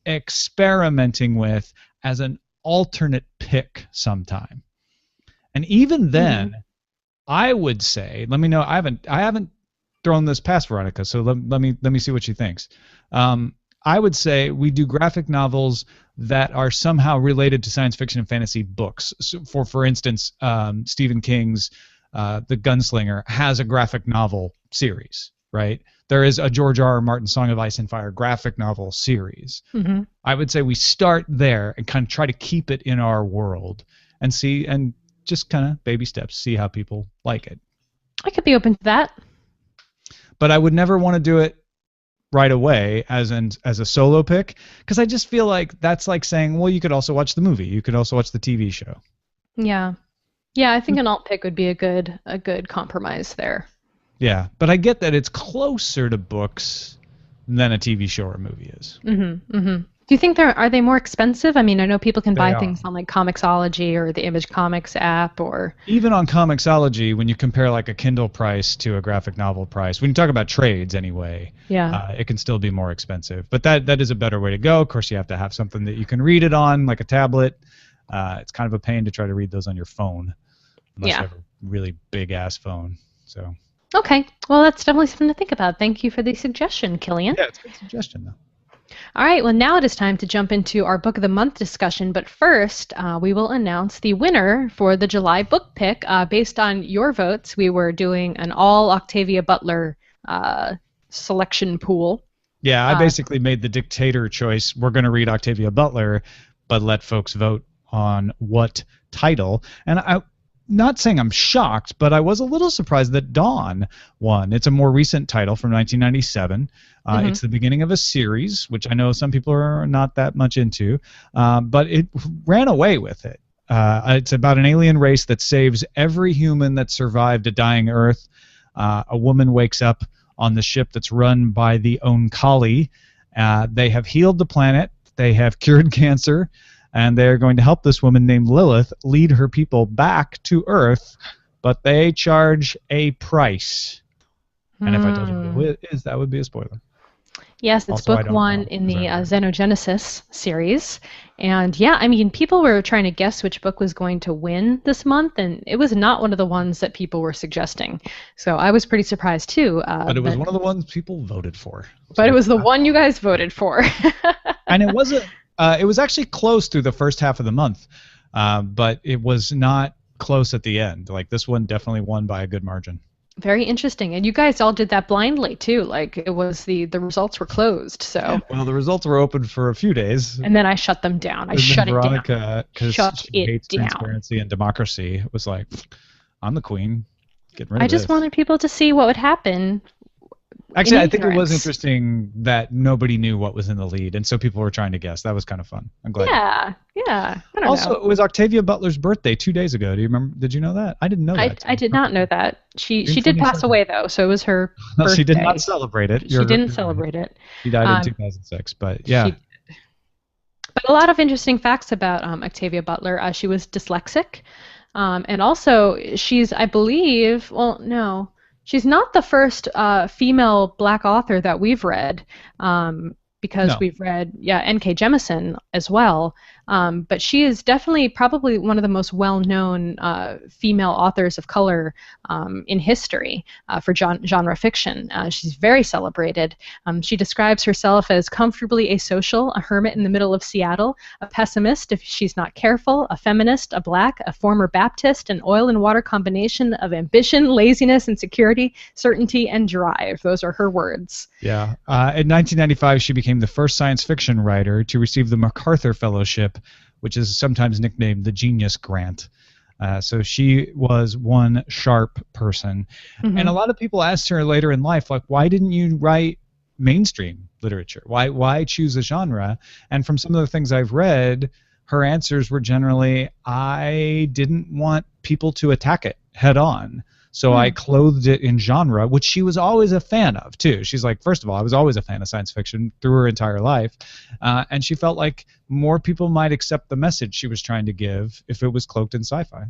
experimenting with as an alternate pick sometime. And even then, I would say, let me know. I haven't thrown this past Veronica, so let me see what she thinks. I would say we do graphic novels that are somehow related to science fiction and fantasy books. So for instance, Stephen King's The Gunslinger has a graphic novel series, right? There is a George R. R. Martin Song of Ice and Fire graphic novel series. Mm-hmm. I would say we start there and kind of try to keep it in our world and just kind of baby steps, see how people like it. I could be open to that. But I would never want to do it right away as a solo pick, because I just feel like that's like saying, well, you could also watch the movie, you could also watch the TV show. Yeah, I think an alt pick would be a good compromise there. Yeah, but I get that it's closer to books than a TV show or a movie is. Mm-hmm. Mm-hmm. Do you think are they more expensive? I mean, I know people can buy things on like Comixology or the Image Comics app, or even on Comixology, when you compare like a Kindle price to a graphic novel price, when you talk about trades anyway, it can still be more expensive. But that is a better way to go. Of course, you have to have something that you can read it on, like a tablet. It's kind of a pain to try to read those on your phone, unless you have a really big ass phone. So. Okay, well, that's definitely something to think about. Thank you for the suggestion, Killian. Yeah, it's a good suggestion, though. All right, well, now it is time to jump into our Book of the Month discussion, but first we will announce the winner for the July book pick. Based on your votes, we were doing an all Octavia Butler selection pool. Yeah, I basically made the dictator choice. We're going to read Octavia Butler, but let folks vote on what title. And I'm not saying I'm shocked, but I was a little surprised that Dawn won. It's a more recent title from 1997. It's the beginning of a series, which I know some people are not that much into, but it ran away with it. It's about an alien race that saves every human that survived a dying Earth. A woman wakes up on the ship that's run by the Oankali. They have healed the planet. They have cured cancer. And they're going to help this woman named Lilith lead her people back to Earth, but they charge a price. And if I told you who it is, that would be a spoiler. Yes, it's book one in the Xenogenesis series. And yeah, I mean, people were trying to guess which book was going to win this month, and it was not one of the ones that people were suggesting. So I was pretty surprised too. But it was one of the ones people voted for. But it was the one you guys voted for. And it wasn't. It was actually close through the first half of the month, but it was not close at the end. Like, this one definitely won by a good margin. Very interesting. And you guys all did that blindly, too. Like, it was the results were closed, so. Yeah, well, the results were open for a few days. And then I shut them down. I shut it down. Veronica, because she hates transparency and democracy, was like, I'm the queen. Getting rid of this. I just wanted people to see what would happen Actually, I think it was interesting that nobody knew what was in the lead, and so people were trying to guess. That was kind of fun. I'm glad. Yeah. I don't Also, know. it was Octavia Butler's birthday 2 days ago. Do you remember? Did you know that? I didn't know that. I did not know that. She June did pass 22nd. away though, so it was her No, birthday. she did not celebrate it. She didn't celebrate it. She died in 2006, but yeah. But a lot of interesting facts about Octavia Butler. She was dyslexic, and also she's, I believe, well, no, she's not the first female Black author that we've read, because we've read, N.K. Jemisin as well. But she is definitely probably one of the most well-known female authors of color in history for genre fiction. She's very celebrated. She describes herself as comfortably asocial, a hermit in the middle of Seattle, a pessimist if she's not careful, a feminist, a Black, a former Baptist, an oil and water combination of ambition, laziness, insecurity, certainty, and drive. Those are her words. Yeah. In 1995, she became the first science fiction writer to receive the MacArthur Fellowship, which is sometimes nicknamed the Genius Grant. So she was one sharp person. Mm-hmm. And a lot of people asked her later in life, like, why didn't you write mainstream literature? Why choose a genre? And from some of the things I've read, her answers were generally, I didn't want people to attack it head on. So I clothed it in genre, which she was always a fan of, too. She's like, first of all, I was always a fan of science fiction through her entire life. And she felt like more people might accept the message she was trying to give if it was cloaked in sci-fi.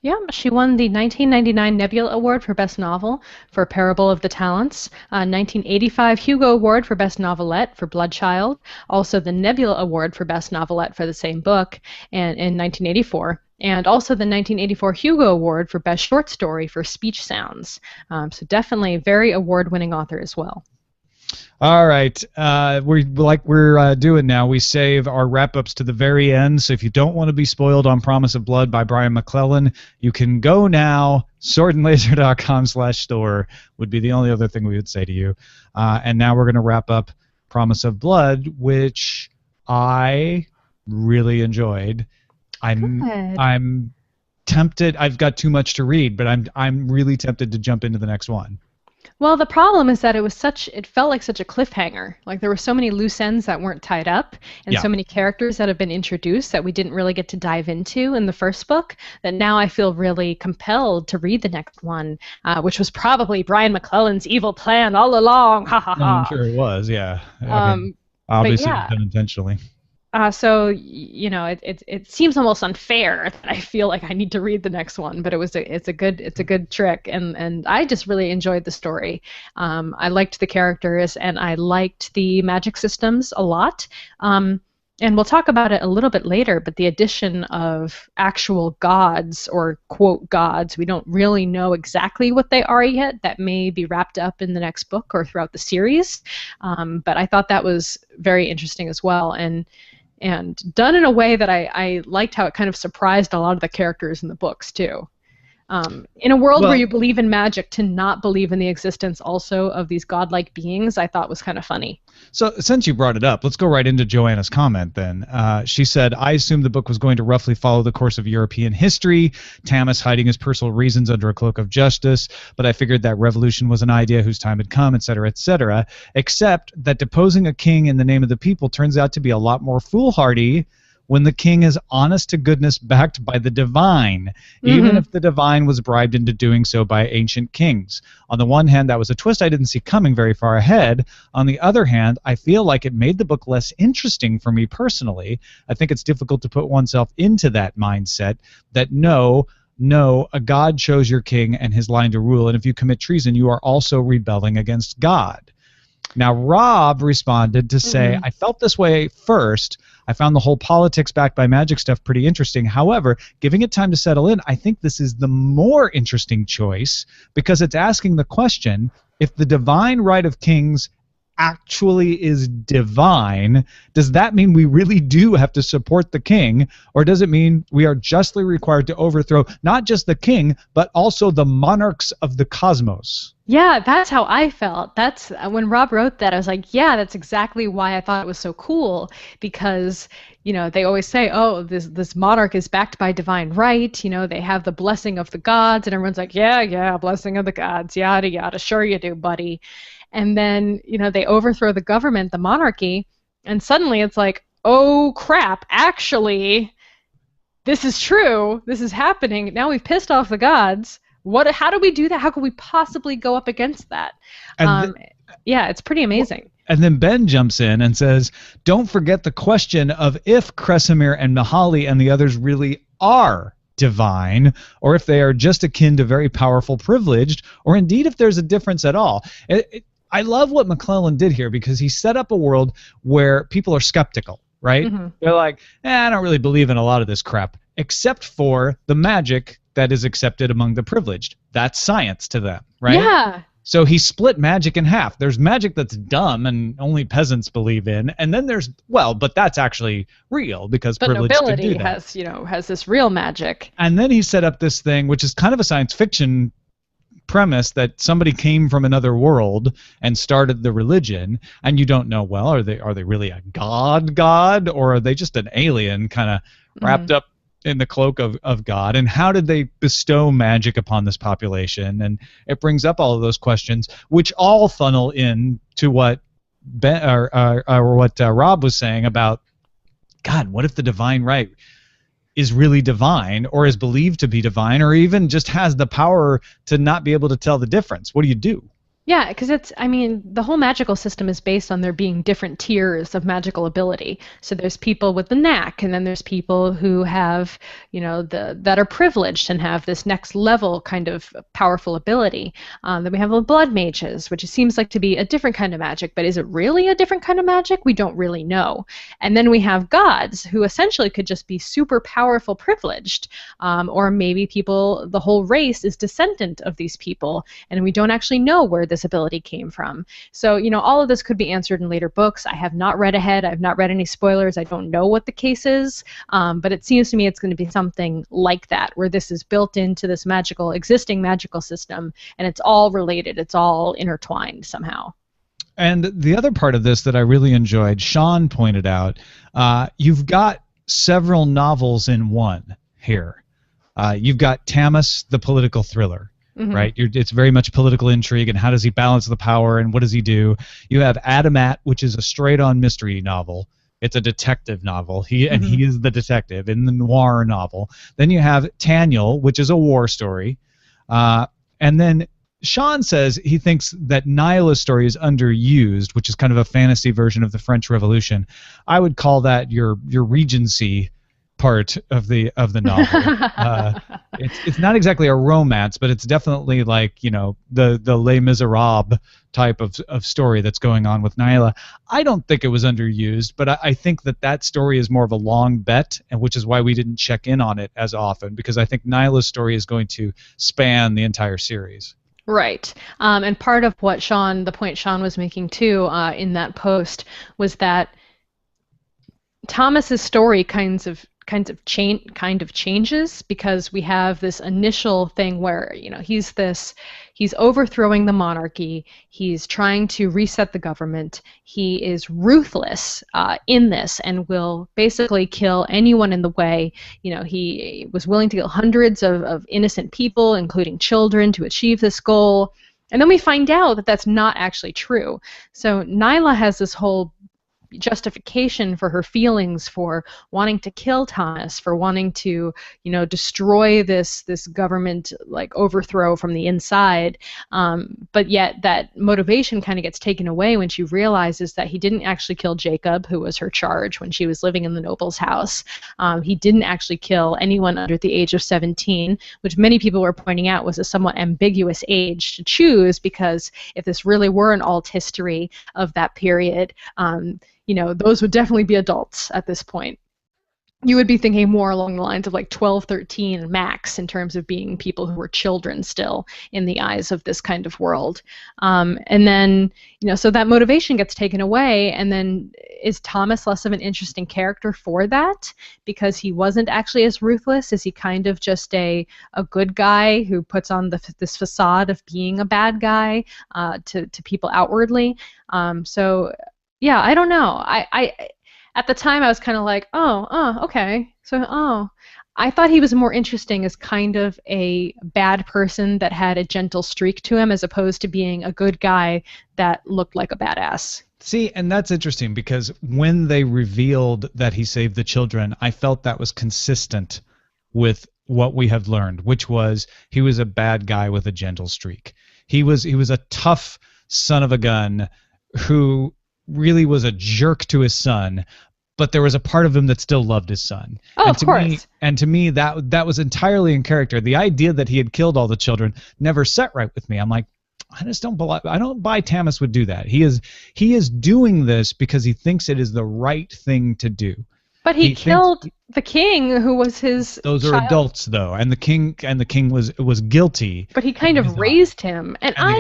Yeah, she won the 1999 Nebula Award for Best Novel for Parable of the Talents, 1985 Hugo Award for Best Novelette for Bloodchild, also the Nebula Award for Best Novelette for the same book, and in 1984. And also the 1984 Hugo Award for Best Short Story for Speech Sounds. So definitely a very award-winning author as well. All right. We're doing now, we save our wrap-ups to the very end. So if you don't want to be spoiled on Promise of Blood by Brian McClellan, you can go now. swordandlaser.com/store would be the only other thing we would say to you. And now we're going to wrap up Promise of Blood, which I really enjoyed. I'm tempted. I've got too much to read, but I'm really tempted to jump into the next one. Well, the problem is that it felt like such a cliffhanger. Like there were so many loose ends that weren't tied up, and so many characters that have been introduced that we didn't really get to dive into in the first book, that now I feel really compelled to read the next one, which was probably Brian McClellan's evil plan all along. Ha ha ha. I'm sure it was, yeah. Obviously done intentionally. So it seems almost unfair that I feel like I need to read the next one, but it's a good trick, and I just really enjoyed the story. I liked the characters, and I liked the magic systems a lot. And we'll talk about it a little bit later, but the addition of actual gods, or quote gods, we don't really know exactly what they are yet. That may be wrapped up in the next book or throughout the series. But I thought that was very interesting as well. And done in a way that I liked how it kind of surprised a lot of the characters in the books, too. In a world where you believe in magic, to not believe in the existence also of these godlike beings, I thought was kind of funny. So since you brought it up, let's go right into Joanna's comment then. She said, I assumed the book was going to roughly follow the course of European history, Tamas hiding his personal reasons under a cloak of justice, but I figured that revolution was an idea whose time had come, etc., etc., except that deposing a king in the name of the people turns out to be a lot more foolhardy when the king is honest to goodness backed by the divine, even if the divine was bribed into doing so by ancient kings. On the one hand, that was a twist I didn't see coming very far ahead. On the other hand, I feel like it made the book less interesting for me personally. I think it's difficult to put oneself into that mindset that no, a god chose your king and his line to rule, and if you commit treason, you are also rebelling against God. Now, Rob responded to say, I felt this way first. I found the whole politics backed by magic stuff pretty interesting. However, giving it time to settle in, I think this is the more interesting choice because it's asking the question, if the divine right of kings actually is divine, does that mean we really do have to support the king, or does it mean we are justly required to overthrow not just the king, but also the monarchs of the cosmos? Yeah, that's how I felt. That's when Rob wrote that, I was like, yeah, that's exactly why I thought it was so cool, because, they always say, oh, this monarch is backed by divine right, they have the blessing of the gods, and everyone's like, yeah, blessing of the gods, yada, yada, sure you do, buddy. and then, they overthrow the government, the monarchy, and suddenly it's like, oh crap, actually, this is true. This is happening. Now we've pissed off the gods. How do we do that? How could we possibly go up against that? Yeah, it's pretty amazing. And then Ben jumps in and says, don't forget the question of if Kresimir and Mihaly and the others really are divine, or if they are just akin to very powerful privileged, or indeed if there's a difference at all. I love what McClellan did here, because he set up a world where people are skeptical, right? Mm-hmm. They're like, I don't really believe in a lot of this crap, except for the magic that is accepted among the privileged. That's science to them, right? Yeah. So he split magic in half. There's magic that's dumb and only peasants believe in, and then there's, but that's actually real because privilege can do that. Nobility has this real magic. And then he set up this thing, which is kind of a science fiction premise, that somebody came from another world and started the religion, and you don't know, are they really a god, or are they just an alien kind of wrapped up in the cloak of God, and how did they bestow magic upon this population? And it brings up all of those questions, which all funnel in to what Ben or what Rob was saying about, God, what if the divine right is really divine, or is believed to be divine, or even just has the power to not be able to tell the difference? What do you do? Yeah, because the whole magical system is based on there being different tiers of magical ability. So there's people with the knack, and then there's people who have, that are privileged and have this next level kind of powerful ability. Then we have the blood mages, which seems like to be a different kind of magic, but is it really a different kind of magic? We don't really know. And then we have gods, who essentially could just be super powerful privileged, or maybe the whole race is descendant of these people, and we don't actually know where this ability came from. So, all of this could be answered in later books. I have not read ahead. I've not read any spoilers. I don't know what the case is, but it seems to me it's going to be something like that, where this is built into this existing magical system, and it's all related. It's all intertwined somehow. And the other part of this that I really enjoyed, Sean pointed out, you've got several novels in one here. You've got Tamas, the political thriller. Mm-hmm. Right, it's very much political intrigue, and how does he balance the power, and what does he do? You have Adamat, which is a straight-on mystery novel. It's a detective novel. He is the detective in the noir novel. Then you have Taniel, which is a war story, and then Sean says he thinks that Nyla's story is underused, which is kind of a fantasy version of the French Revolution. I would call that your Regency part of the novel. It's not exactly a romance, but it's definitely like, the Les Miserables type of story that's going on with Nyla. I don't think it was underused, but I think that story is more of a long bet, and which is why we didn't check in on it as often, because I think Nyla's story is going to span the entire series. Right. And part of what the point Sean was making too, in that post, was that Thomas's story kind of changes, because we have this initial thing where he's overthrowing the monarchy, he's trying to reset the government, he is ruthless in this, and will basically kill anyone in the way. He was willing to kill hundreds of innocent people, including children, to achieve this goal. And then we find out that that's not actually true. So Nyla has this whole justification for her feelings for wanting to kill Thomas, for wanting to, destroy this government overthrow from the inside. But yet that motivation kind of gets taken away when she realizes that he didn't actually kill Jacob, who was her charge when she was living in the noble's house. He didn't actually kill anyone under the age of 17, which many people were pointing out was a somewhat ambiguous age to choose, because if this really were an alt history of that period, those would definitely be adults at this point. You would be thinking more along the lines of 12, 13 max, in terms of being people who were children still in the eyes of this kind of world. And then, so that motivation gets taken away, and then is Thomas less of an interesting character for that? Because he wasn't actually as ruthless? Is he kind of just a good guy who puts on this facade of being a bad guy to people outwardly? So yeah, I don't know. I at the time I was kind of like, okay. So I thought he was more interesting as kind of a bad person that had a gentle streak to him, as opposed to being a good guy that looked like a badass. See, and that's interesting because when they revealed that he saved the children, I felt that was consistent with what we have learned, which was he was a bad guy with a gentle streak. He was a tough son of a gun who really was a jerk to his son, but there was a part of him that still loved his son. Oh, And of to course. me, and to me that was entirely in character. The idea that he had killed all the children never set right with me. I'm like, I just don't believe, I don't buy Tamas would do that. He is doing this because he thinks it is the right thing to do. But he killed the king, who was his Those are child. adults though, and the king was guilty. But he kind in of his raised him, and And I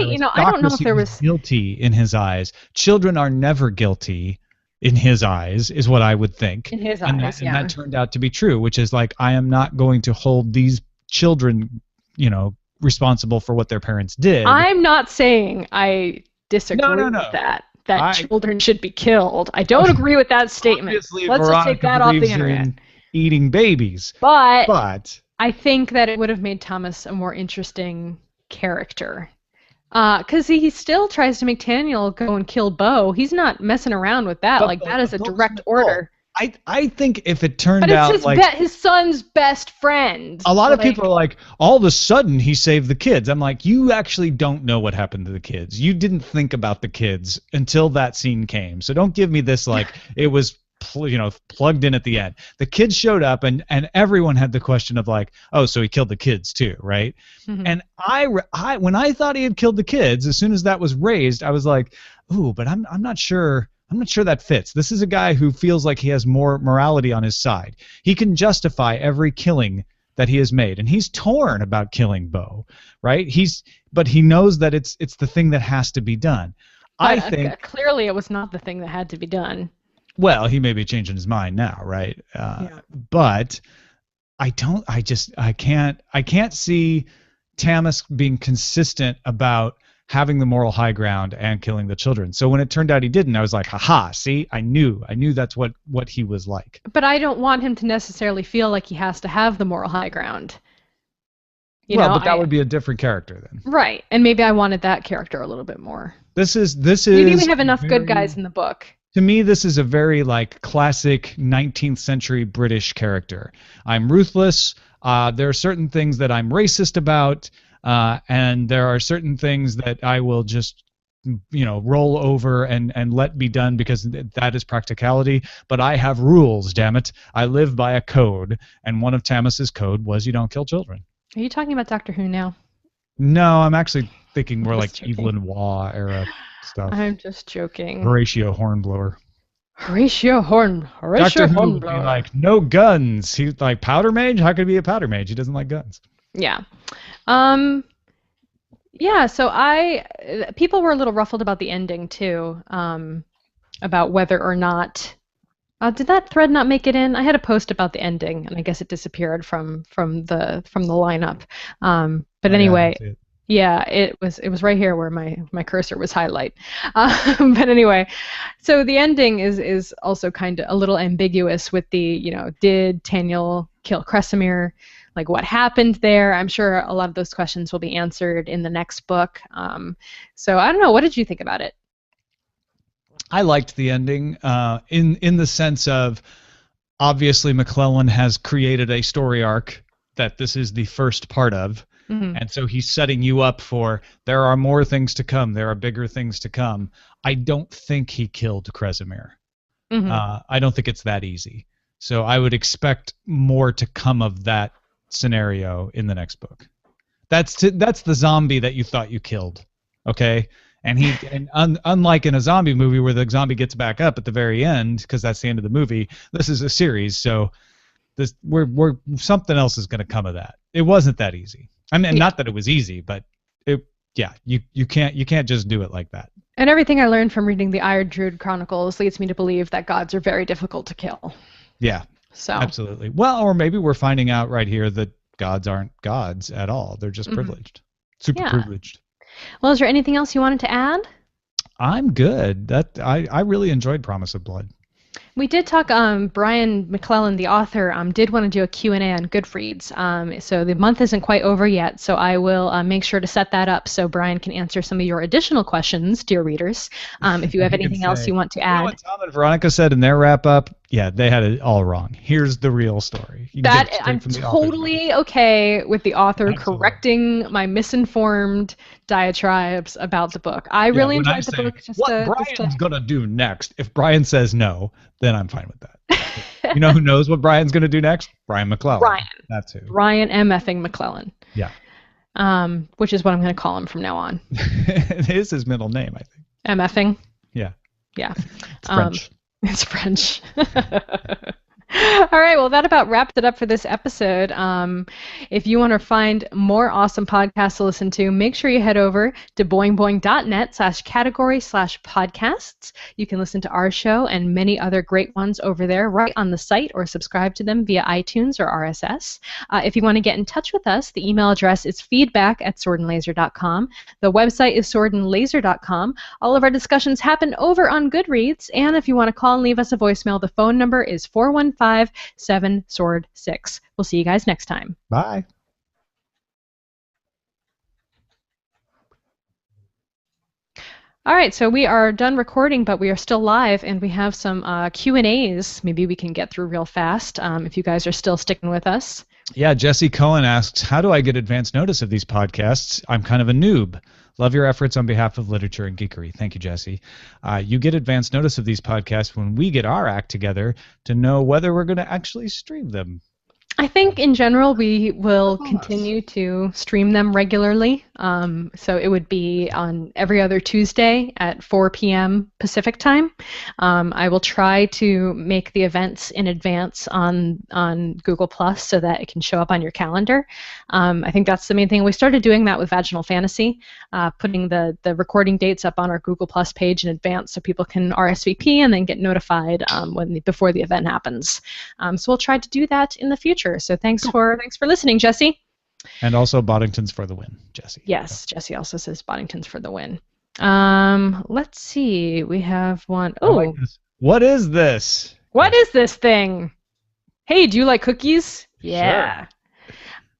don't know if aristocracy there was. guilty in his eyes. Children are never guilty in his eyes, is what I would think. In his and eyes, that, yeah. and that turned out to be true, which is like, I am not going to hold these children, responsible for what their parents did. I'm not saying I disagree No. with that I- children should be killed. I don't agree with that statement. Obviously, Let's just take Veronica that off the believes internet. in eating babies, But but I think that it would have made Thomas a more interesting character. Because he still tries to make Daniel go and kill Bo. He's not messing around with that. But That is a Bo's direct an adult. order. I think if it turned But it's out his, like his son's best friend. a lot of people are like, all of a sudden he saved the kids. I'm like, you actually don't know what happened to the kids. You didn't think about the kids until that scene came. So don't give me this like it was plugged in at the end. The kids showed up and everyone had the question of like, oh, so he killed the kids too, right? Mhm. And I when I thought he had killed the kids, as soon as that was raised, I was like, ooh, but I'm not sure. I'm not sure that fits. This is a guy who feels like he has more morality on his side. He can justify every killing that he has made, and he's torn about killing Bo, right? But he knows that it's the thing that has to be done. I But, think clearly it was not the thing that had to be done. well, he may be changing his mind now, right? Yeah. But I can't see Tamas being consistent about having the moral high ground and killing the children. So when it turned out he didn't, I was like, haha, see, I knew that's what he was like. But I don't want him to necessarily feel like he has to have the moral high ground. But that would be a different character then. Right, and maybe I wanted that character a little bit more. This is. You didn't even have enough good guys in the book. To me, this is a very like classic 19th century British character. I'm ruthless. There are certain things that I'm racist about, and there are certain things that I will just roll over and let be done because that is practicality. But I have rules, damn it. I live by a code, and one of Tamas's code was you don't kill children. Are you talking about Doctor Who now? No, I'm actually thinking more like Just joking. Evelyn Waugh era stuff. I'm just joking. Horatio Hornblower. Horatio Doctor Who would be Hornblower. like, no guns. He's like, powder mage? How could he be a powder mage? He doesn't like guns. Yeah. Yeah, so people were a little ruffled about the ending too, about whether or not did that thread not make it in? I had a post about the ending, and I guess it disappeared from the lineup. But anyway, yeah, it was right here where my cursor was highlight. But anyway, so the ending is also kind of a little ambiguous with the, did Daniel kill Kresimir? Like what happened there? I'm sure a lot of those questions will be answered in the next book. So I don't know. What did you think about it? I liked the ending in the sense of obviously McClellan has created a story arc that this is the first part of. Mm-hmm. And so he's setting you up for there are more things to come. There are bigger things to come. I don't think he killed Kresimir. Mm-hmm. I don't think it's that easy. So I would expect more to come of that scenario in the next book. That's the zombie that you thought you killed. Okay? And unlike in a zombie movie where the zombie gets back up at the very end because that's the end of the movie, this is a series, so we're something else is going to come of that. It wasn't that easy. I mean, not that it was easy, but you can't just do it like that. And everything I learned from reading the Iron Druid Chronicles leads me to believe that gods are very difficult to kill. Yeah. So absolutely. Well, or maybe we're finding out right here that gods aren't gods at all. They're just privileged. Super privileged. Well, is there anything else you wanted to add? I'm good. I really enjoyed Promise of Blood. We did talk, Brian McClellan, the author, did want to do a Q&A on Goodreads. So the month isn't quite over yet, so I will make sure to set that up so Brian can answer some of your additional questions, dear readers, if you have anything else you want to add. You know what Tom and Veronica said in their wrap-up? Yeah, they had it all wrong. Here's the real story. You can get it straight I'm from the totally okay with the author Absolutely. correcting my misinformed diatribes about the book. I really when I enjoyed the say, book. what Brian's going to do next, if Brian says no, then I'm fine with that. You know who knows what Brian's going to do next? Brian McClellan. Brian. That's who. Brian MFing McClellan. Yeah. Which is what I'm going to call him from now on. It is his middle name, I think. MFing? Yeah. Yeah. It's French. It's French. All right, well, that about wraps it up for this episode. If you want to find more awesome podcasts to listen to, make sure you head over to boingboing.net/category/podcasts. You can listen to our show and many other great ones over there right on the site, or subscribe to them via iTunes or RSS. If you want to get in touch with us, the email address is feedback@swordandlaser.com. The website is swordandlaser.com. All of our discussions happen over on Goodreads, and if you want to call and leave us a voicemail, the phone number is 415-7-SWORD-6. We'll see you guys next time. Bye. All right, so we are done recording, but we are still live, and we have some Q&As maybe we can get through real fast if you guys are still sticking with us. Yeah, Jesse Cohen asks, how do I get advance notice of these podcasts? I'm kind of a noob. Love your efforts on behalf of literature and geekery. Thank you, Jesse. You get advance notice of these podcasts when we get our act together to know whether we're going to actually stream them. I think in general we will continue to stream them regularly. So it would be on every other Tuesday at 4 p.m. Pacific time. I will try to make the events in advance on Google Plus so that it can show up on your calendar. I think that's the main thing. We started doing that with Vaginal Fantasy, putting the recording dates up on our Google Plus page in advance so people can RSVP and then get notified before the event happens. So we'll try to do that in the future. So thanks for listening, Jesse. And also Boddington's for the win, Jesse. Yes, Jesse also says Boddington's for the win. Let's see. We have one. Oh, like what is this? What is this thing? Hey, do you like cookies? Yeah.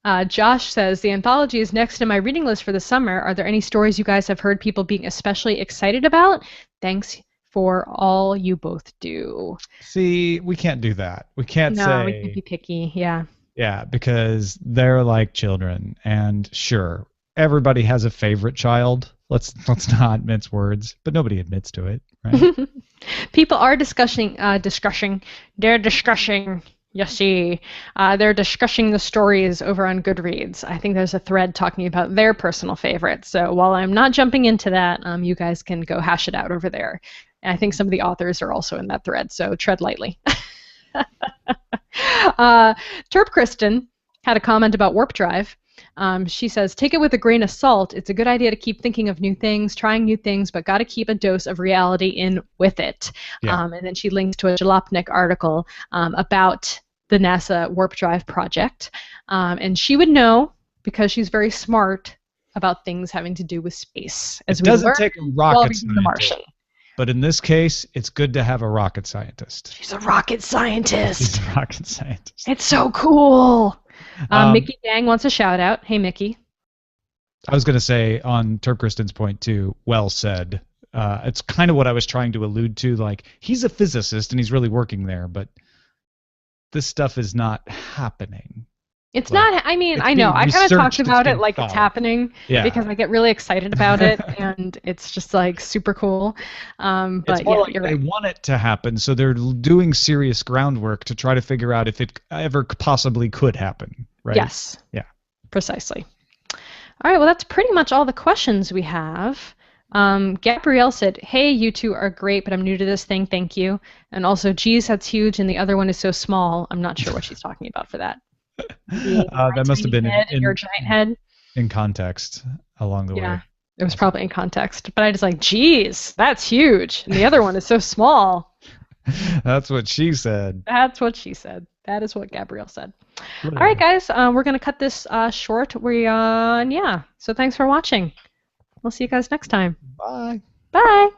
Sure. Josh says, the anthology is next in my reading list for the summer. Are there any stories you guys have heard people being especially excited about? Thanks for all you both do. See, we can't do that. We can't say. No, we can't be picky. Yeah. Yeah, because they're like children, and sure, everybody has a favorite child. Let's not mince words, but nobody admits to it, right? People are discussing. They're discussing. You see, they're discussing the stories over on Goodreads. I think there's a thread talking about their personal favorites. So while I'm not jumping into that, you guys can go hash it out over there. And I think some of the authors are also in that thread, so tread lightly. Terp Kristen had a comment about Warp Drive. She says, take it with a grain of salt. It's a good idea to keep thinking of new things, trying new things, but got to keep a dose of reality in with it. Yeah. And then she links to a Jalopnik article about the NASA Warp Drive project. And she would know, because she's very smart, about things having to do with space. As it doesn't take a rocket scientist. The Martian. But in this case, it's good to have a rocket scientist. She's a rocket scientist. She's a rocket scientist. It's so cool. Mickey Dang wants a shout out. Hey, Mickey. I was going to say on Terp Kristen's point too, well said. It's kind of what I was trying to allude to. Like, he's a physicist and he's really working there, but this stuff is not happening. It's not, I mean, I know. I kind of talked about it like it's happening because I get really excited about it and it's just like super cool. But it's more like they want it to happen, so they're doing serious groundwork to try to figure out if it ever possibly could happen, right? Yes. Yeah. Precisely. All right, well, that's pretty much all the questions we have. Gabrielle said, hey, you two are great, but I'm new to this thing. Thank you. And also, geez, that's huge, and the other one is so small. I'm not sure what she's talking about for that. That must have been in your giant head in context along the way. It was probably in context, but I just like, geez, that's huge, and the other one is so small. That's what she said. That's what she said. That is what Gabrielle said. All right, guys, we're gonna cut this short. So thanks for watching. We'll see you guys next time. Bye. Bye.